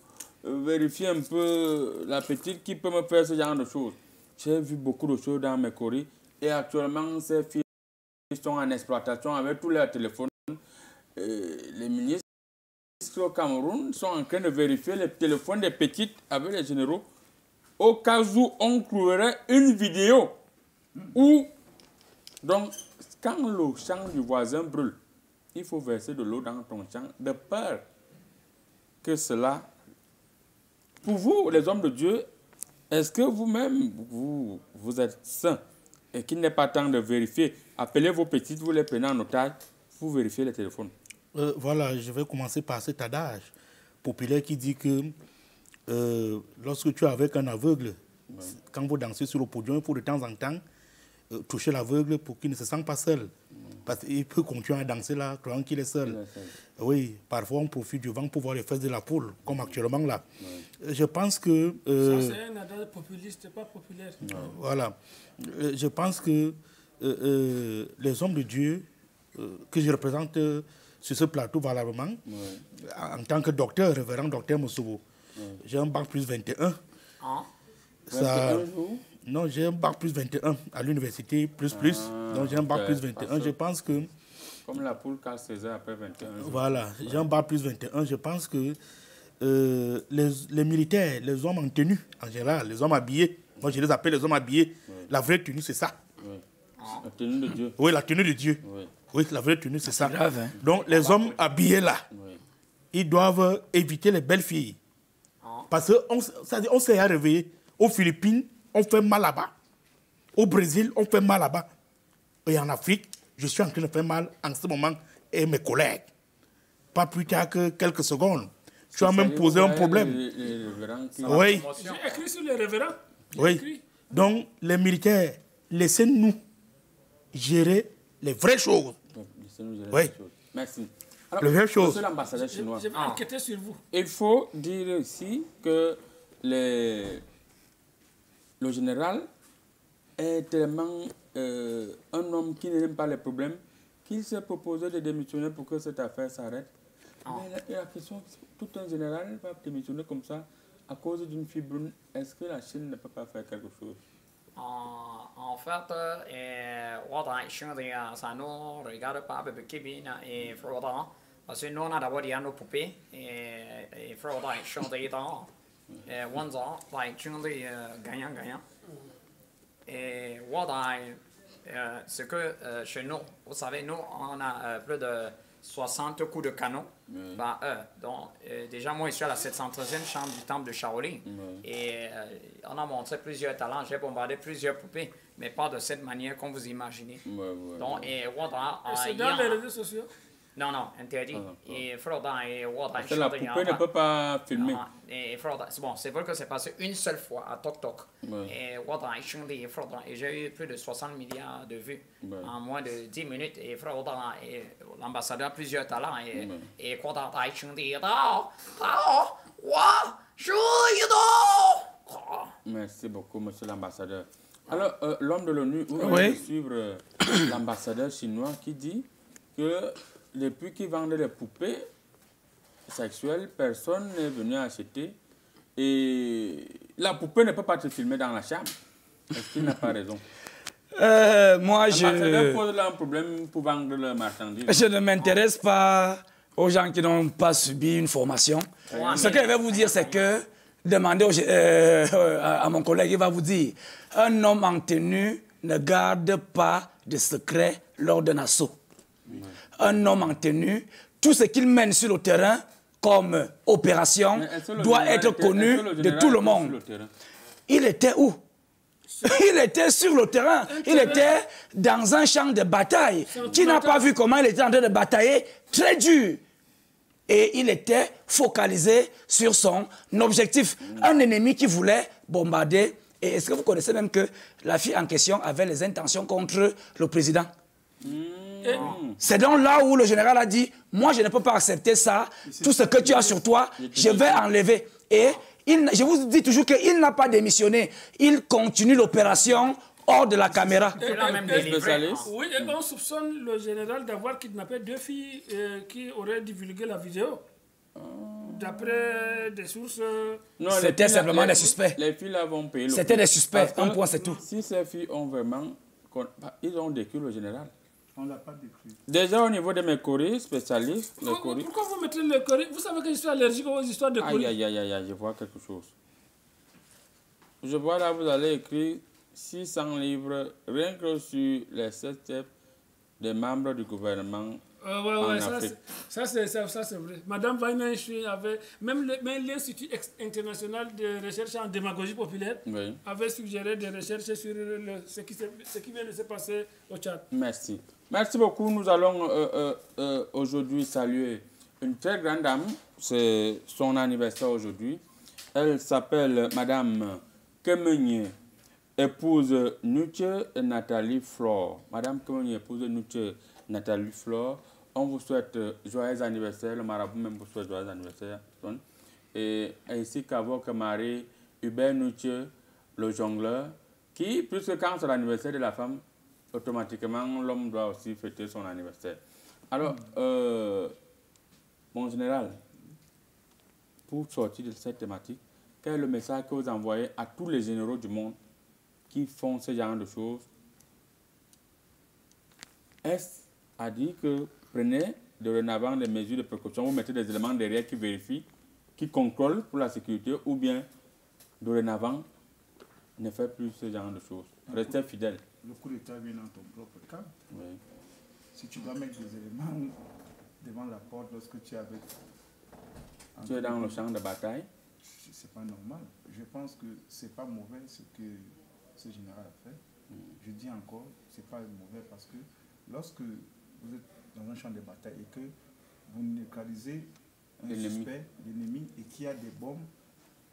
A: Vérifier un peu la petite qui peut me faire ce genre de choses. J'ai vu beaucoup de choses dans mes courriers. Et actuellement, ces filles sont en exploitation avec tous leurs téléphones. Les ministres au Cameroun sont en train de vérifier les téléphones des petites avec les généraux au cas où on trouverait une vidéo où, donc, quand le champ du voisin brûle, il faut verser de l'eau dans ton champ de peur que cela... Pour vous, les hommes de Dieu, est-ce que vous-même, vous êtes saints? Et qu'il n'est pas temps de vérifier. Appelez vos petites, vous les prenez en otage, vous vérifiez les téléphones.
C: Voilà, je vais commencer par cet adage populaire qui dit que lorsque tu es avec un aveugle, quand vous dansez sur le podium, il faut de temps en temps toucher l'aveugle pour qu'il ne se sente pas seul. Parce qu'il peut continuer à danser là, croyant qu'il est seul. Oui, parfois on profite du vent pour voir les fesses de la poule, comme actuellement là. Je pense que...
F: ça, c'est un adage populiste, pas populaire.
C: Voilà. Je pense que les hommes de Dieu que je représente sur ce plateau valablement, en tant que docteur, révérend docteur Moussoubou, j'ai un bac plus 21. Non, j'ai un bac plus 21 à l'université, donc j'ai un bac plus 21. Je pense que...
A: Comme la poule casse ses œufs après 21 jours.
C: Voilà, j'ai un bac plus 21. Je pense que les militaires, les hommes en tenue, en général, les hommes habillés, moi je les appelle les hommes habillés, la vraie tenue c'est ça.
A: La tenue de Dieu.
C: Oui, la tenue de Dieu. Oui, la vraie tenue c'est ça.
E: Grave, hein?
C: Donc les hommes habillés là, ils doivent éviter les belles filles. Parce qu'on s'est réveillé. Aux Philippines, on fait mal là-bas. Au Brésil, on fait mal là-bas. Et en Afrique, je suis en train de faire mal en ce moment et mes collègues. Pas plus tard que quelques secondes. Tu as même posé un problème. Oui.
F: J'ai écrit sur les révérends.
C: Oui. Donc, les militaires, laissez-nous gérer les vraies choses. Oui.
A: Merci.
C: Les vraies choses.
A: Monsieur l'ambassadeur chinois,
F: je vais enquêter sur vous.
A: Il faut dire ici que le général est tellement un homme qui n'aime pas les problèmes qu'il s'est proposé de démissionner pour que cette affaire s'arrête. Mais la question, tout un général va démissionner comme ça à cause d'une fille brune. Est-ce que la Chine ne peut pas faire quelque chose?
B: En fait, ça nous regarde pas avec Kibina et Froda. Parce que nous, on a d'abord nos poupées et Froda et chanter dans Wanza, like chanter gagnant. Et c'est que chez nous, vous savez, nous, on a plus de 60 coups de canon par heure. Donc, déjà, moi, je suis à la 713e chambre du temple de Shaolin. Et on a montré plusieurs talents. J'ai bombardé plusieurs poupées, mais pas de cette manière qu'on vous imaginez. Donc,
F: c'est dans les réseaux sociaux?
B: Non, interdit. Et
A: la poupée ne peut pas filmer.
B: Bon, c'est vrai que c'est passé une seule fois à Tok Tok. Et j'ai eu plus de 60 milliards de vues en moins de 10 minutes. Et l'ambassadeur a plusieurs talents. Et
A: merci beaucoup, monsieur l'ambassadeur. Alors, l'homme de l'ONU, vous allez suivre l'ambassadeur chinois qui dit que depuis qu'ils vendent les poupées sexuelles, personne n'est venu acheter. Et la poupée ne peut pas te filmer dans la chambre. Est-ce qu'il n'a pas raison?
E: Moi,
A: je pose là un problème pour vendre le marchandise.
E: Je ne m'intéresse pas aux gens qui n'ont pas subi une formation. Ce que je vais vous dire, c'est que demandez à mon collègue, il va vous dire, un homme en tenue ne garde pas de secret lors d'un assaut. Un homme en tenue, tout ce qu'il mène sur le terrain comme opération doit être connu de tout le monde. Il était où? Il était sur le terrain. Il était dans un champ de bataille. Qui n'a pas vu comment il était en train de batailler? Très dur. Et il était focalisé sur son objectif. Un ennemi qui voulait bombarder. Et est-ce que vous connaissez même que la fille en question avait les intentions contre le président? C'est donc là où le général a dit, moi je ne peux pas accepter ça, tout ce que tu as sur toi, je vais enlever. Et je vous dis toujours qu'il n'a pas démissionné, il continue l'opération hors de la caméra.
F: Oui, et on soupçonne le général d'avoir kidnappé 2 filles qui auraient divulgué la vidéo. D'après des sources...
E: C'était simplement des suspects.
A: Les filles là vont payer.
E: C'était des suspects, un point c'est tout.
A: Si ces filles ont vraiment... Ils ont décrit le général.
D: On ne l'a pas décrit.
A: Déjà au niveau de mes coris spécialistes...
F: Pourquoi vous mettez le coris? Vous savez que je suis allergique aux histoires de coris.
A: Aïe, je vois quelque chose. Je vois là, vous allez écrire 600 livres, rien que sur les 7 chefs des membres du gouvernement.
F: Ça c'est vrai. Madame Weinstein avait, même l'Institut international de recherche en démagogie populaire avait suggéré des recherches sur ce qui vient de se passer au Tchad.
A: Merci. Merci beaucoup. Nous allons aujourd'hui saluer une très grande dame. C'est son anniversaire aujourd'hui. Elle s'appelle Madame Kemenye, épouse Nuche Nathalie Flore. Madame Kemenye, épouse Nuche Nathalie Flore. On vous souhaite joyeux anniversaire. Le marabout même vous souhaite joyeux anniversaire. Et ainsi qu'avec Marie Hubert Nuche, le jongleur, qui, puisque quand c'est l'anniversaire de la femme, automatiquement l'homme doit aussi fêter son anniversaire. Alors, mon général, pour sortir de cette thématique, quel est le message que vous envoyez à tous les généraux du monde qui font ce genre de choses? Est-ce à dire que prenez dorénavant des mesures de précaution, vous mettez des éléments derrière qui vérifient, qui contrôlent pour la sécurité, ou bien dorénavant ne faites plus ce genre de choses? Restez fidèle.
D: Le coup d'État vient dans ton propre camp. Si tu dois mettre des éléments devant la porte lorsque tu es avec...
A: Tu es dans le champ de bataille?
D: C'est pas normal. Je pense que c'est pas mauvais ce que ce général a fait. Je dis encore, c'est pas mauvais parce que lorsque vous êtes dans un champ de bataille et que vous neutralisez un suspect, l'ennemi, et qu'il y a des bombes,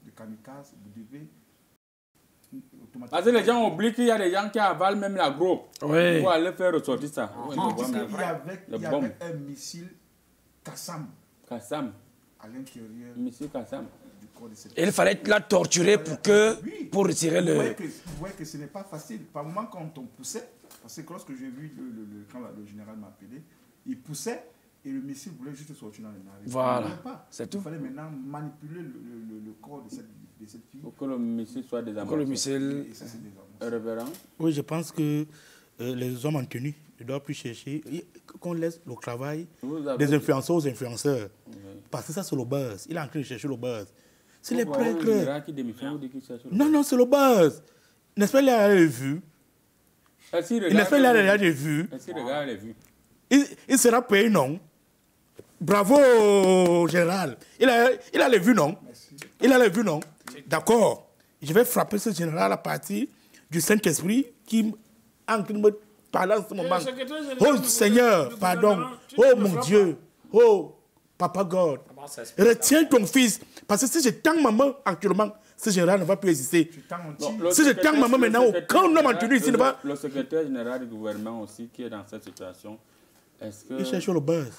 D: des kamikazes, vous devez automatiquement...
A: Parce que les gens oublient qu'il y a des gens qui avalent même l'agro pour aller faire ressortir ça.
D: Il y avait un missile Kassam à l'intérieur.
A: Missile Kassam.
E: Et il fallait la torturer pour retirer le...
D: Vous voyez que ce n'est pas facile. Par moment, quand on poussait, parce que lorsque j'ai vu quand le général m'a appelé, il poussait et le missile voulait juste sortir dans le navire.
E: Voilà, c'est tout.
D: Il fallait maintenant manipuler le corps de cette fille.
A: Pour que le missile soit désamorcé.
E: Pour que le missile...
D: Et ça, c'est désamorcé.
A: Révérend?
C: Oui, je pense que les hommes en tenue ne doivent plus chercher, qu'on laisse le travail des influenceurs aux influenceurs. Parce que ça, c'est le buzz. Il est en train de chercher le buzz. C'est les prêtres. Non, non, c'est le buzz. N'est-ce pas, il a les vues? N'est-ce pas, il a les vues? Il sera payé, non? Bravo, général. Il a les vues, non? Il a les vues, non? D'accord. Je vais frapper ce général à partir du Saint-Esprit qui est en train de me parler en ce moment. Oh Seigneur, pardon. Oh mon Dieu. Oh Papa God. Retiens ton fils. Parce que si je tends ma main actuellement, ce général ne va plus exister. Si je tends ma main maintenant, aucun homme en tenue ici ne va...
A: Le secrétaire général du gouvernement aussi qui est dans cette situation, est-ce que...
C: Il cherche le buzz.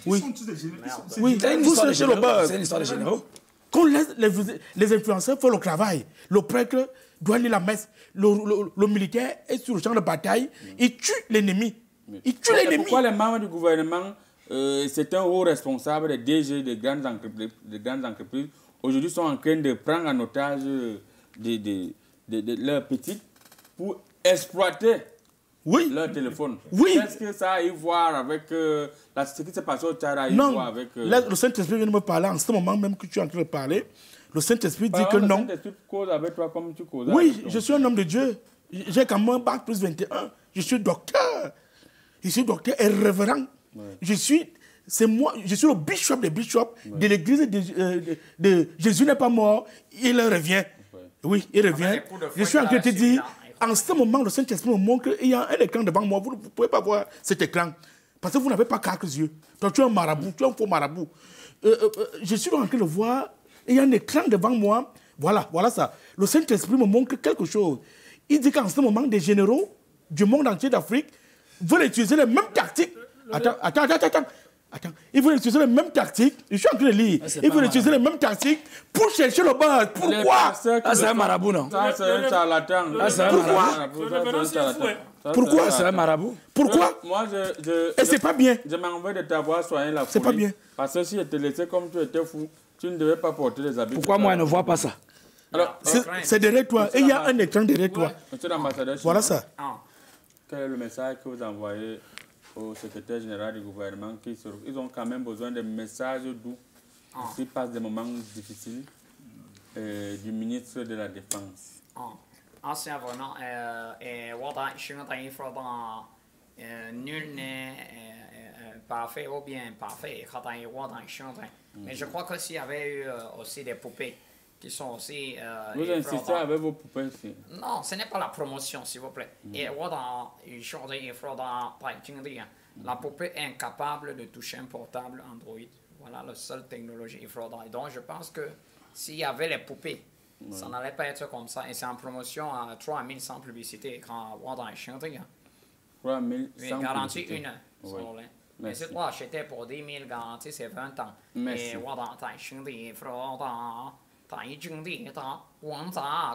E: Oui.
C: Oui, vous cherchez le buzz.
E: C'est une histoire de généraux.
C: Qu'on laisse les influenceurs faire le travail. Le prêtre doit lire la messe. Le militaire est sur le champ de bataille. Il tue l'ennemi. Il tue l'ennemi.
A: Pourquoi les membres du gouvernement, c'est un haut responsable des DG des grandes entreprises, aujourd'hui sont en train de prendre en otage leurs petites pour exploiter leur téléphone?
C: Oui.
A: Qu'est-ce que ça a à y voir avec ce qui s'est passé au Tchad?
C: Non, le Saint-Esprit vient de me parler en ce moment même que tu es en train de parler. Le Saint-Esprit dit que non.
A: Le Saint-Esprit cause avec toi comme tu causes.
C: Oui, je suis un homme de Dieu. J'ai quand même bac plus 21. Je suis docteur. Je suis docteur et révérend. Je suis le bishop des bishops de l'église de Jésus n'est pas mort, il revient. Oui, il revient. Je suis en train de te dire, en ce moment, le Saint-Esprit me montre qu'il y a un écran devant moi. Vous ne pouvez pas voir cet écran. Parce que vous n'avez pas quatre yeux. Toi, tu es un marabout, tu es un faux marabout. Je suis en train de voir, il y a un écran devant moi. Voilà ça. Le Saint-Esprit me montre quelque chose. Il dit qu'en ce moment, des généraux du monde entier d'Afrique veulent utiliser les mêmes tactiques. Attends. Ils veulent utiliser les mêmes tactiques. Je suis en train de lire. Ils veulent utiliser les mêmes tactiques pour chercher le buzz. Pourquoi?
E: C'est un marabout, non?
A: Ça, c'est un charlatan.
C: Pourquoi?
E: C'est un marabout.
C: Pourquoi?
A: Moi,
C: et c'est pas bien.
A: Je m'en veux de t'avoir soigné la folie.
C: C'est pas bien.
A: Parce que si je te laissais comme tu étais fou, tu ne devais pas porter les habits.
E: Pourquoi moi, je ne vois pas ça?
A: Alors,
C: c'est derrière toi. Et il y a un écran derrière toi.
A: Monsieur l'ambassadeur,
C: voilà ça.
A: Quel est le message que vous envoyez au secrétaire général du gouvernement ils ont quand même besoin de messages doux s'ils passent des moments difficiles du ministre de la Défense?
B: C'est vraiment nul n'est parfait ou bien parfait. Mais je crois que s'il y avait eu aussi des poupées qui sont aussi...
A: vous insistez avec vos poupées aussi?
B: Non, ce n'est pas la promotion, s'il vous plaît. La poupée est incapable de toucher un portable Android. Voilà la seule technologie. Donc je pense que s'il y avait les poupées, ça n'allait pas être comme ça. Et c'est en promotion à 3000 sans publicité. Quand
A: 3000 sans
B: garantie
A: publicité.
B: Mais si toi achetais pour 10 000 garanties, c'est 20 ans.
A: Merci.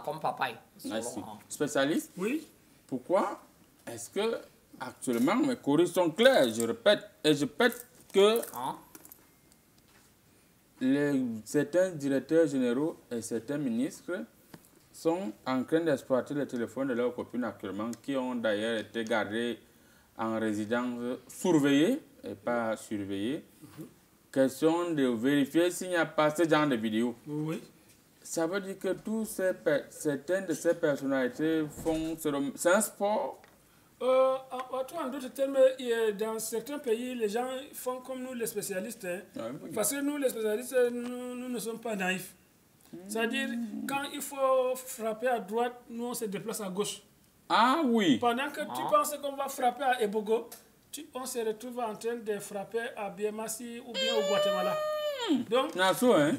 B: Comme papa.
A: Merci. Spécialiste?
F: Oui.
A: Pourquoi est-ce que actuellement mes corriges sont clairs? Je répète que certains directeurs généraux et certains ministres sont en train d'exploiter les téléphones de leurs copines actuellement, qui ont d'ailleurs été gardés en résidence surveillée et pas surveillée. Question de vérifier s'il n'y a pas ce genre de vidéos.
F: Oui.
A: Ça veut dire que certaines de ces personnalités font... C'est un sport?
F: En d'autres termes, dans certains pays, les gens font comme nous les spécialistes. Parce que nous, les spécialistes, nous ne sommes pas naïfs. C'est-à-dire, quand il faut frapper à droite, nous, on se déplace à gauche.
A: Ah oui.
F: Pendant que tu penses qu'on va frapper à Ebogo, on se retrouve en train de frapper à Biémassi ou bien au Guatemala. Donc,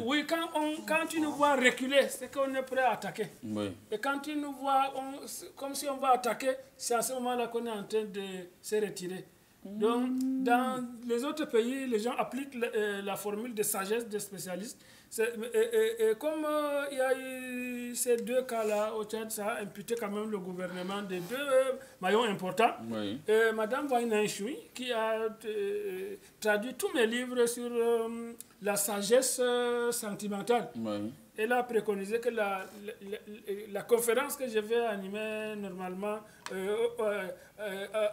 F: oui, quand tu nous vois reculer, c'est qu'on est prêt à attaquer.
A: Oui.
F: Et quand tu nous vois comme si on va attaquer, c'est à ce moment-là qu'on est en train de se retirer. Donc, dans les autres pays, les gens appliquent la formule de sagesse des spécialistes. Et comme il y a eu ces deux cas-là au Tchad, ça a imputé quand même le gouvernement de deux maillons importants.
A: Oui.
F: Madame Waina Choui, qui a traduit tous mes livres sur la sagesse sentimentale.
A: Oui.
F: elle a préconisé que la conférence que je vais animer normalement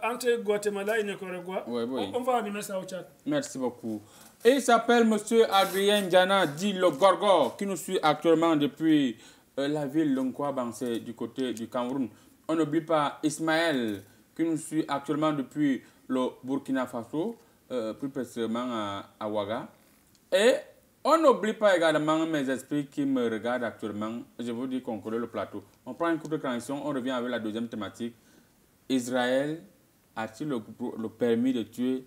F: entre Guatemala et Nicaragua, on va animer ça au Tchad.
A: Merci beaucoup. Et il s'appelle M. Adrien Diana, dit le Gorgor, qui nous suit actuellement depuis la ville de Nkwabansé, du côté du Cameroun. On n'oublie pas Ismaël, qui nous suit actuellement depuis le Burkina Faso, plus précisément à Ouaga. Et on n'oublie pas également mes esprits qui me regardent actuellement. Je vous dis qu'on connaît le plateau. On prend une courte transition, on revient avec la deuxième thématique. Israël a-t-il le permis de tuer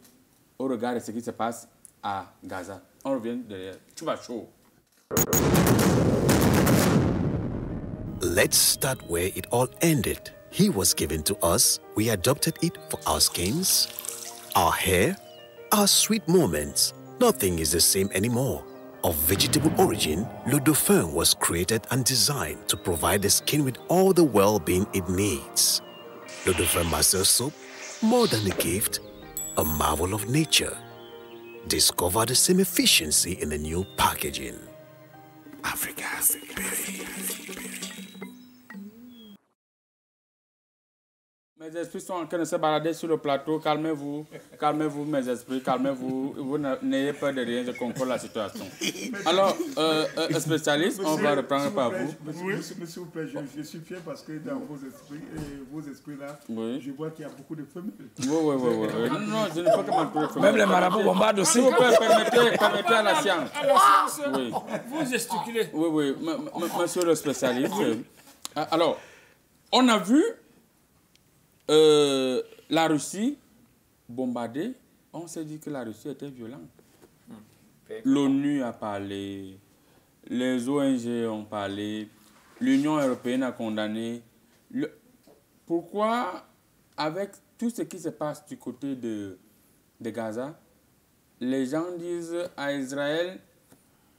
A: au regard de ce qui se passe à Gaza? On revient derrière. Tu vas chaud.
I: Let's start where it all ended. He was given to us. We adopted it for our skins, our hair, our sweet moments. Nothing is the same anymore. Of vegetable origin, Le Dauphin was created and designed to provide the skin with all the well-being it needs. Le Dauphin Master Soap, more than a gift, a marvel of nature. Discover the same efficiency in the new packaging. Africa's beauty.
A: Mes esprits sont en train de se balader sur le plateau. Calmez-vous, calmez-vous mes esprits, calmez-vous. Vous n'ayez peur de rien, je contrôle la situation. Alors, spécialiste, on va reprendre par vous.
D: S'il vous plaît, je suis fier parce que dans vos esprits là, je vois qu'il y a beaucoup de femelles.
A: Oui. Non, je ne peux que m'entourer de femelles.
E: Même les marabouts bombardent aussi.
A: S'il vous plaît, permettez à la science.
F: À la science, vous gesticulez.
A: Oui, monsieur le spécialiste. Alors, on a vu la Russie bombardée, on s'est dit que la Russie était violente. L'ONU a parlé, les ONG ont parlé, l'Union européenne a condamné. Pourquoi, avec tout ce qui se passe du côté de Gaza, les gens disent à Israël,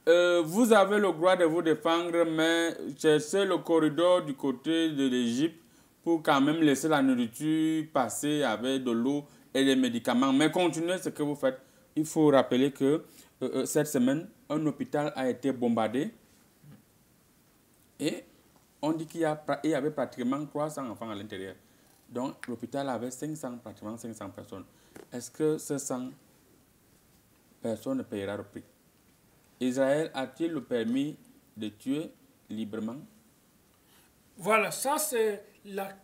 A: vous avez le droit de vous défendre, mais cherchez le corridor du côté de l'Égypte pour quand même laisser la nourriture passer avec de l'eau et des médicaments. Mais continuez ce que vous faites. Il faut rappeler que cette semaine, un hôpital a été bombardé et on dit qu'il y avait pratiquement 300 enfants à l'intérieur. Donc l'hôpital avait pratiquement 500 personnes. Est-ce que ces 100 personnes ne payera le prix? Israël a-t-il le permis de tuer librement?
F: Voilà, ça c'est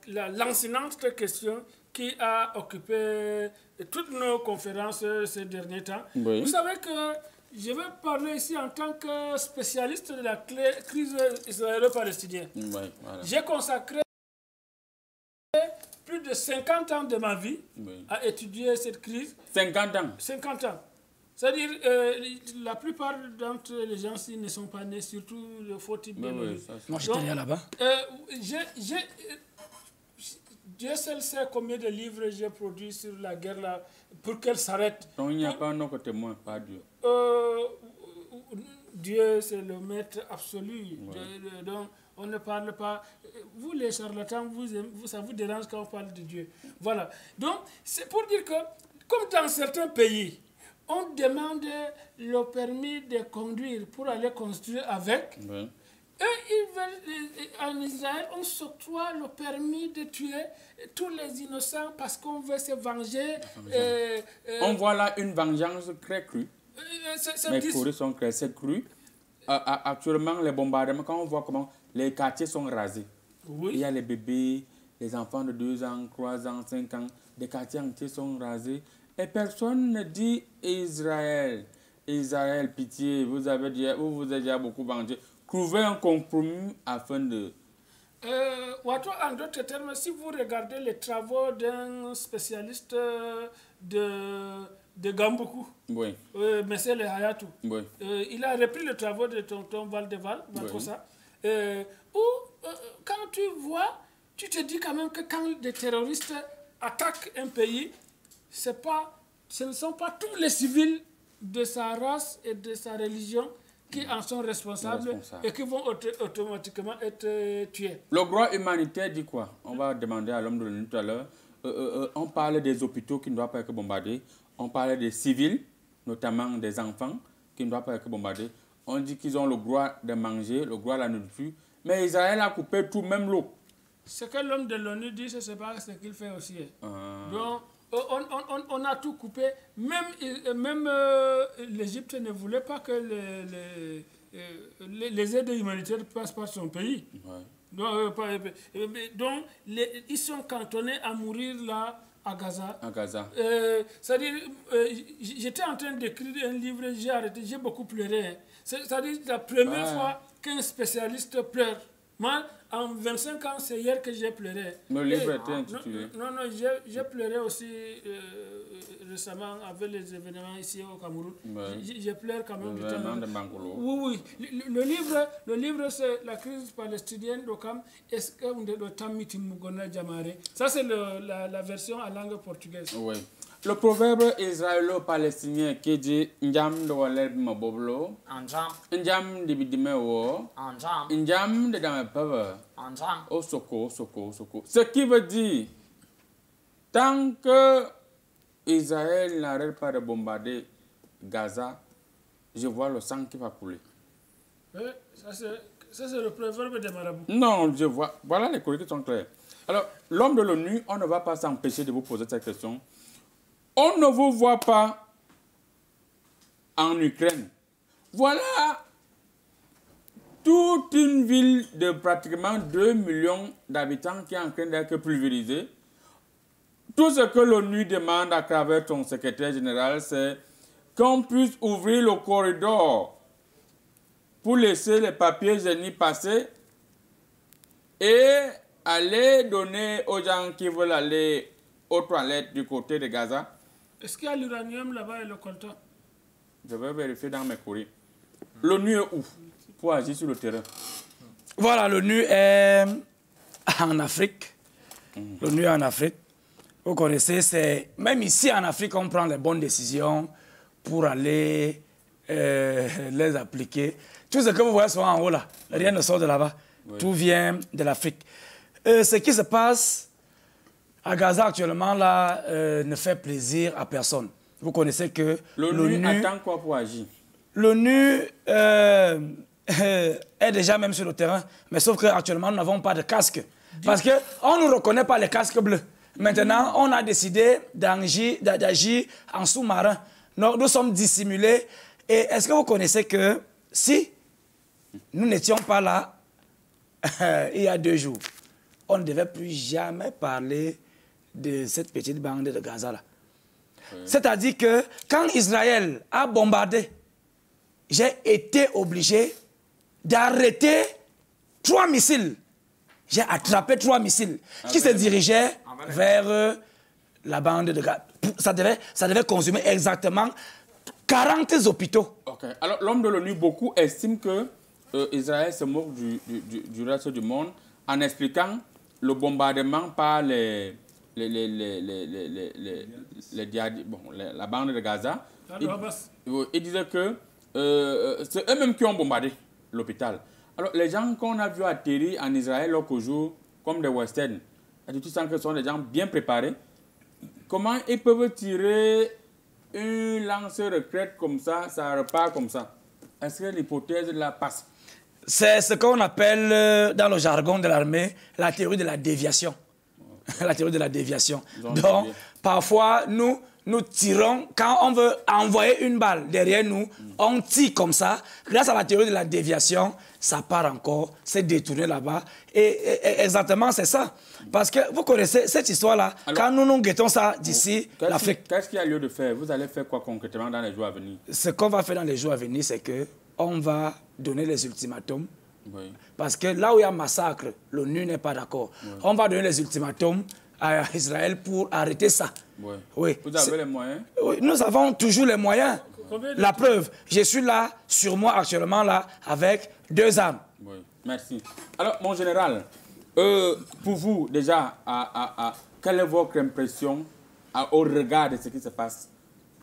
F: l'enseignante question qui a occupé toutes nos conférences ces derniers temps.
A: Oui.
F: Vous savez que je vais parler ici en tant que spécialiste de la crise israélo-palestinienne.
A: Oui, voilà.
F: J'ai consacré plus de 50 ans de ma vie à étudier cette crise.
A: 50 ans? 50 ans.
F: C'est-à-dire, la plupart d'entre les gens ici ne sont pas nés, surtout le faut-il bien le dire.
E: Moi, j'étais né là-bas.
F: Dieu seul sait combien de livres j'ai produits sur la guerre là, pour qu'elle s'arrête.
A: Donc, il n'y a pas un autre témoin, pas Dieu.
F: Dieu, c'est le maître absolu. Donc, on ne parle pas... Vous, les charlatans, ça vous dérange quand on parle de Dieu. Voilà. Donc, c'est pour dire que, comme dans certains pays, on demande le permis de conduire pour aller construire avec.
A: Oui.
F: En Israël, on s'octroie le permis de tuer tous les innocents parce qu'on veut se venger.
A: On voit là une vengeance très crue. Mais pour eux, c'est cru. Actuellement, les bombardements, quand on voit comment les quartiers sont rasés, il y a les bébés, les enfants de 2 ans, 3 ans, 5 ans, des quartiers entiers sont rasés. Et personne ne dit Israël, pitié, vous avez déjà beaucoup vengé. Trouvez un compromis afin de...
F: en d'autres termes, si vous regardez les travaux d'un spécialiste de Gamboukou, Messele Hayatou, il a repris les travaux de tonton Valdeval, où quand tu vois, tu te dis quand même que quand des terroristes attaquent un pays, ce ne sont pas tous les civils de sa race et de sa religion qui en sont responsables et qui vont automatiquement être tués.
A: Le droit humanitaire dit quoi? On va demander à l'homme de l'ONU tout à l'heure. On parle des hôpitaux qui ne doivent pas être bombardés. On parle des civils, notamment des enfants, qui ne doivent pas être bombardés. On dit qu'ils ont le droit de manger, le droit à la nourriture. Mais Israël a coupé tout, même l'eau.
F: Ce que l'homme de l'ONU dit, ce n'est pas ce qu'il fait aussi. Donc, on a tout coupé. Même l'Égypte ne voulait pas que les aides humanitaires passent par son pays. Ouais. Donc, ils sont cantonnés à mourir là à Gaza. C'est-à-dire, j'étais en train d'écrire un livre, j'ai arrêté, j'ai beaucoup pleuré. C'est-à-dire la première fois qu'un spécialiste pleure. Moi, en 25 ans, c'est hier que j'ai pleuré.
A: Le livre était intitulé.
F: Non, j'ai pleuré aussi récemment avec les événements ici au Cameroun. J'ai pleuré quand même. Oui. Le livre, c'est la crise palestinienne d'Okam. Est-ce que vous avez le temps Mugona Jamare? Ça, c'est la version en langue portugaise.
A: Oui. Le proverbe israélo-palestinien qui dit Njam de Waleb Maboblo, Njam de Bidimeo, Njam de Damepeve, Osoko. Ce qui veut dire, tant que Israël n'arrête pas de bombarder Gaza, je vois le sang qui va couler.
F: Ça, c'est le proverbe des marabouts.
A: Non, je vois. Voilà les courriers qui sont clairs. Alors, l'homme de l'ONU, on ne va pas s'empêcher de vous poser cette question. On ne vous voit pas en Ukraine. Voilà toute une ville de pratiquement 2 millions d'habitants qui est en train d'être pulvérisée. Tout ce que l'ONU demande à travers ton secrétaire général, c'est qu'on puisse ouvrir le corridor pour laisser les papiers génies passer et aller donner aux gens qui veulent aller aux toilettes du côté de Gaza.
F: Est-ce qu'il y a l'uranium là-bas et le coltan?
A: Je vais vérifier dans mes courriers. L'ONU est où pour agir sur le terrain?
E: Voilà, l'ONU est en Afrique. L'ONU est en Afrique. Vous connaissez, c'est même ici en Afrique, on prend les bonnes décisions pour aller les appliquer. Tout ce que vous voyez souvent en haut là, rien ne sort de là-bas. Oui. Tout vient de l'Afrique. Ce qui se passe à Gaza actuellement, là, ne fait plaisir à personne. Vous connaissez que
A: l'ONU attend quoi pour agir?
E: L'ONU est déjà même sur le terrain, mais sauf qu'actuellement, nous n'avons pas de casque. Parce qu'on ne reconnaît pas les casques bleus. Maintenant, on a décidé d'agir en sous-marin. Nous sommes dissimulés. Et est-ce que vous connaissez que si nous n'étions pas là il y a 2 jours, on ne devait plus jamais parler de cette petite bande de Gaza là. Oui. C'est-à-dire que quand Israël a bombardé, j'ai été obligé d'arrêter 3 missiles. J'ai attrapé 3 missiles qui se dirigeaient vers la bande de Gaza. Ça devait consumer exactement 40 hôpitaux.
A: Okay. Alors l'homme de l'ONU, beaucoup estiment que Israël se moque du reste du monde en expliquant le bombardement par la bande de Gaza. Ils disaient que c'est eux-mêmes qui ont bombardé l'hôpital. Alors les gens qu'on a vu atterrir en Israël l'autre jour, comme des westerns, tu sens que ce sont des gens bien préparés. Comment ils peuvent tirer une lance-retraite comme ça, ça repart comme ça? Est-ce que l'hypothèse là passe?
E: C'est ce qu'on appelle, dans le jargon de l'armée, la théorie de la déviation. La théorie de la déviation. Donc, parfois, nous tirons, quand on veut envoyer une balle derrière nous, on tire comme ça. Grâce à la théorie de la déviation, ça part encore, c'est détourné là-bas. Et exactement, c'est ça. Parce que vous connaissez cette histoire-là, quand nous guettons ça d'ici, l'Afrique.
A: Qu'est-ce qu'il y a lieu de faire? Vous allez faire quoi concrètement dans les jours à venir?
E: Ce qu'on va faire dans les jours à venir, c'est qu'on va donner les ultimatums. Oui. Parce que là où il y a massacre, l'ONU n'est pas d'accord. Oui. On va donner les ultimatums à Israël pour arrêter ça.
A: Oui. Oui. Vous avez les moyens?
E: Oui, nous avons toujours les moyens. La preuve, je suis là, sur moi actuellement, là, avec 2 armes.
A: Oui. Merci. Alors, mon général, pour vous, déjà, quelle est votre impression au regard de ce qui se passe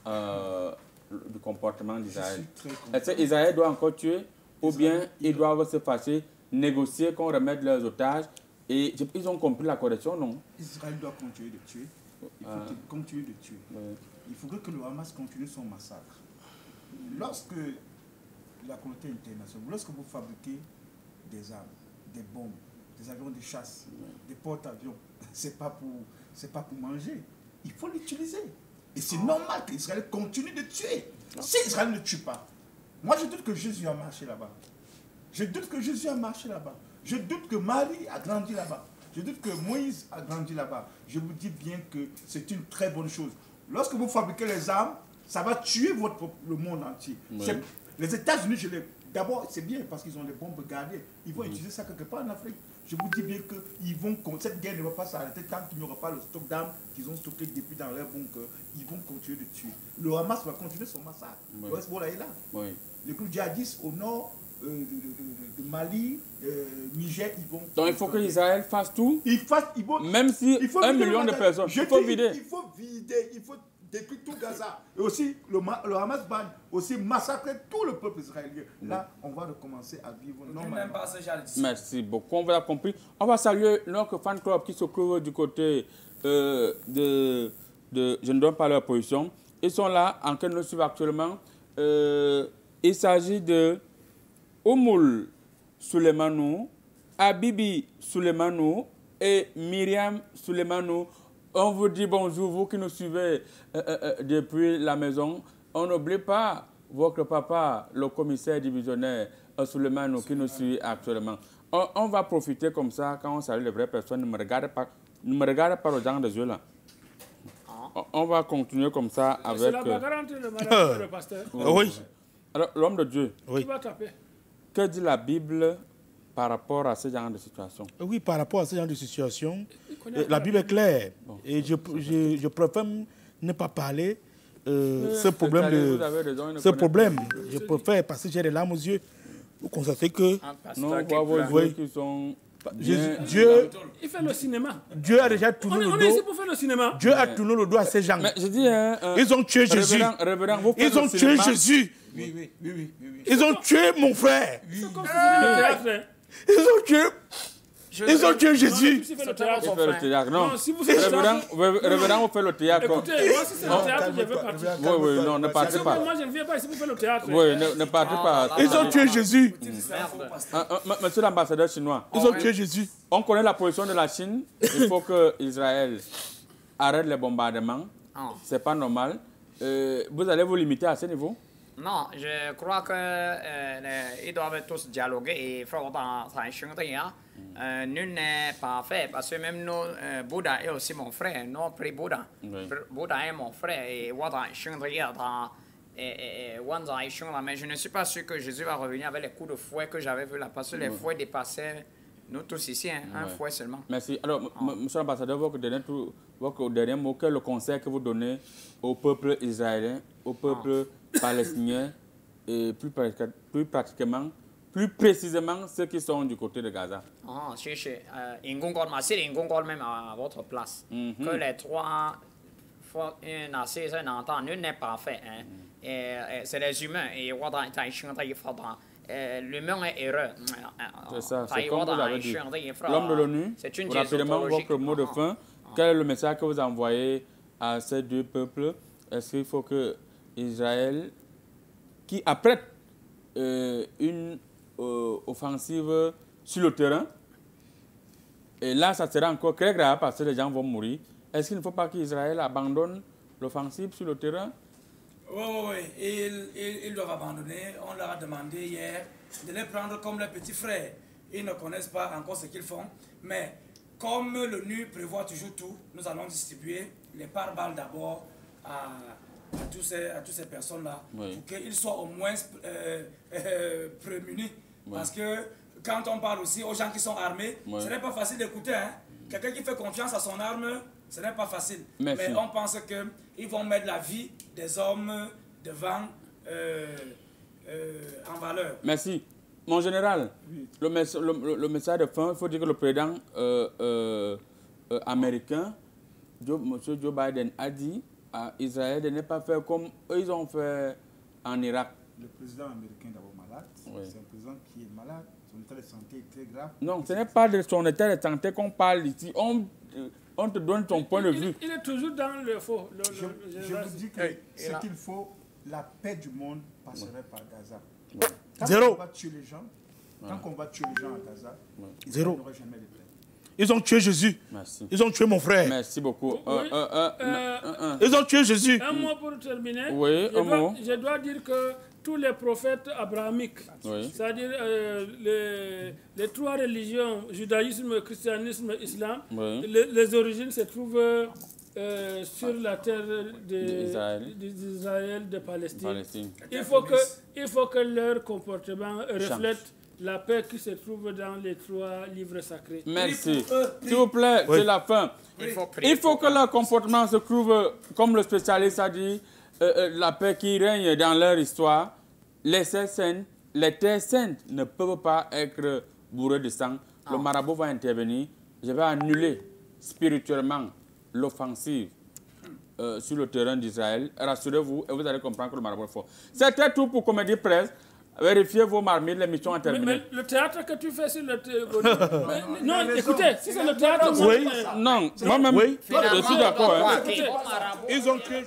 A: du comportement d'Israël? Est-ce qu'Israël doit encore tuer ou bien ils doivent se fâcher, négocier, qu'on remette leurs otages? Et ils ont compris la correction, non?
D: Israël doit continuer de tuer. Il faut continuer de tuer. Oui. Il faudrait que le Hamas continue son massacre. Lorsque la communauté internationale, lorsque vous fabriquez des armes, des bombes, des avions de chasse, des porte-avions, c'est pas pour manger. Il faut l'utiliser. Et c'est normal qu'Israël continue de tuer. Si Israël ne tue pas, moi je doute que Jésus a marché là-bas. Je doute que Jésus a marché là-bas. Je doute que Marie a grandi là-bas. Je doute que Moïse a grandi là-bas. Je vous dis bien que c'est une très bonne chose. Lorsque vous fabriquez les armes, ça va tuer le monde entier. Oui. Les États-Unis, d'abord, c'est bien parce qu'ils ont les bombes gardées. Ils vont utiliser ça quelque part en Afrique. Je vous dis bien que cette guerre ne va pas s'arrêter tant qu'il n'y aura pas le stock d'armes qu'ils ont stocké depuis dans leur bunker. Ils vont continuer de tuer. Le Hamas va continuer son massacre. Oui. Le Hezbollah est là. Oui. Les groupes djihadistes au nord de Mali, Niger, ils vont...
A: Donc il faut que Israël fasse tout. Même si
D: il faut
A: 1 million de personnes, il faut vider.
D: Il faut détruire tout Gaza. Et aussi, le Hamas va aussi massacrer tout le peuple israélien. Là, on va recommencer à vivre normalement.
A: Merci beaucoup, on va compris. On va saluer notre fan club qui s'occupe du côté je ne donne pas leur position. Ils sont là, en train de nous suivre actuellement. Il s'agit de Oumoul Souleymanou, Habibi Souleymanou et Myriam Souleymanou. On vous dit bonjour, vous qui nous suivez depuis la maison. On n'oublie pas votre papa, le commissaire divisionnaire Souleymanou, qui nous suit actuellement. On va profiter comme ça, quand on salue les vraies personnes, ne me regardez pas le genre des yeux là. On va continuer comme ça avec...
F: C'est la bagarre entre le marabout et le pasteur.
A: Oui. Alors, l'homme de Dieu,
F: oui. Tu vas taper.
A: Que dit la Bible par rapport à ce genre de situation?
C: Oui, par rapport à ce genre de situation, la Bible est claire. Bon. Et je préfère ne pas parler ce problème. Je préfère, parce que j'ai les larmes aux yeux, vous constatez que...
A: Non, vos yeux qui sont...
C: Dieu,
F: il fait le cinéma.
C: Dieu a déjà tourné le dos.
F: On est ici pour faire le cinéma.
C: Dieu a tourné le dos à ces gens.
A: Mais je dis,
C: ils ont tué Jésus. Ils ont tué Jésus.
D: Oui.
C: Ils ont tué mon frère.
F: C'est comme si c'était le théâtre.
C: Ils ont tué Jésus.
A: Si vous faites le théâtre, non. Si vous faites le théâtre, révérend, vous faites le théâtre.
F: Écoutez, moi, si c'est le théâtre, je vais partir.
A: Oui, non, ne partez pas.
F: Moi, je ne viens pas ici pour faire le théâtre.
A: Oui, ne partez pas.
C: Ils ont tué Jésus.
A: Monsieur l'ambassadeur chinois,
C: ils ont tué Jésus.
A: On connaît la position de la Chine. Il faut que Israël arrête les bombardements. C'est pas normal. Vous allez vous limiter à ce niveau?
B: Non, je crois qu'ils doivent tous dialoguer et faire autant de nul n'est pas fait parce que même nous, Bouddha est aussi mon frère, nous pris Bouddha. Oui. Bouddha est mon frère et mais je ne suis pas sûr que Jésus va revenir avec les coups de fouet que j'avais vu là parce que les fouets dépassaient nous tous ici, un fouet seulement.
A: Merci. Alors, monsieur l'ambassadeur, votre dernier mot, quel est le conseil que vous donnez au peuple israélien, au peuple palestinien et plus précisément ceux qui sont du côté de Gaza?
B: Même à votre place. Que les trois nul n'est pas fait. C'est les humains et l'humain est erreur.
A: C'est ça, c'est comme vous l'avez dit. L'homme de l'ONU, rapidement, votre mot de fin, quel est le message que vous envoyez à ces deux peuples? Est-ce qu'il faut que Israël, qui apprête une offensive sur le terrain, et là, ça sera encore très grave parce que les gens vont mourir, est-ce qu'il ne faut pas qu'Israël abandonne l'offensive sur le terrain?
E: Oui. Ils doivent abandonner. On leur a demandé hier de les prendre comme leurs petits frères. Ils ne connaissent pas encore ce qu'ils font. Mais comme l'ONU prévoit toujours tout, nous allons distribuer les pare-balles d'abord à toutes ces personnes-là, pour qu'ils soient au moins prémunis. Parce que quand on parle aussi aux gens qui sont armés, ce n'est pas facile d'écouter. Quelqu'un qui fait confiance à son arme, ce n'est pas facile. Mais on pense qu'ils vont mettre la vie des hommes devant en valeur.
A: Merci. Mon général, le message de fin, il faut dire que le président américain, M. Joe Biden, a dit à Israël de ne pas faire comme eux ils ont fait en Irak.
D: Le président américain est d'abord malade. C'est un président qui est malade. Son état de santé est très grave.
A: Non, ce n'est pas de son état de santé qu'on parle ici. On te donne ton point de vue.
F: Il est toujours dans le faux.
D: Je vous dis que ce qu'il faut, la paix du monde passerait par Gaza.
C: Zéro.
D: On va tuer les gens. Tant qu'on va tuer les gens à Gaza,
C: Zéro.
D: il n'y aura jamais de paix.
C: Ils ont tué Jésus.
A: Merci.
C: Ils ont tué mon frère.
A: Merci beaucoup.
C: Ils ont tué Jésus.
F: Un mot pour terminer.
A: Oui,
F: Je dois dire que tous les prophètes abrahamiques, c'est-à-dire les trois religions, judaïsme, christianisme, islam, les origines se trouvent sur la terre d'Israël, de Palestine. Il faut que leur comportement reflète la paix qui se trouve dans les trois livres sacrés.
A: Merci. S'il vous plaît, c'est la fin. Il faut que leur comportement se trouve, comme le spécialiste a dit, la paix qui règne dans leur histoire. Les terres saintes ne peuvent pas être bourrées de sang. Le marabout va intervenir. Je vais annuler spirituellement l'offensive sur le terrain d'Israël. Rassurez-vous et vous allez comprendre que le marabout est fort. C'était tout pour Comédie Presse. Vérifiez vos marmites, l'émission a terminé.
F: Mais le théâtre que tu fais sur le non, écoutez, si c'est le théâtre...
C: Oui.
A: Non, moi-même, je suis d'accord.
C: Ils ont tué...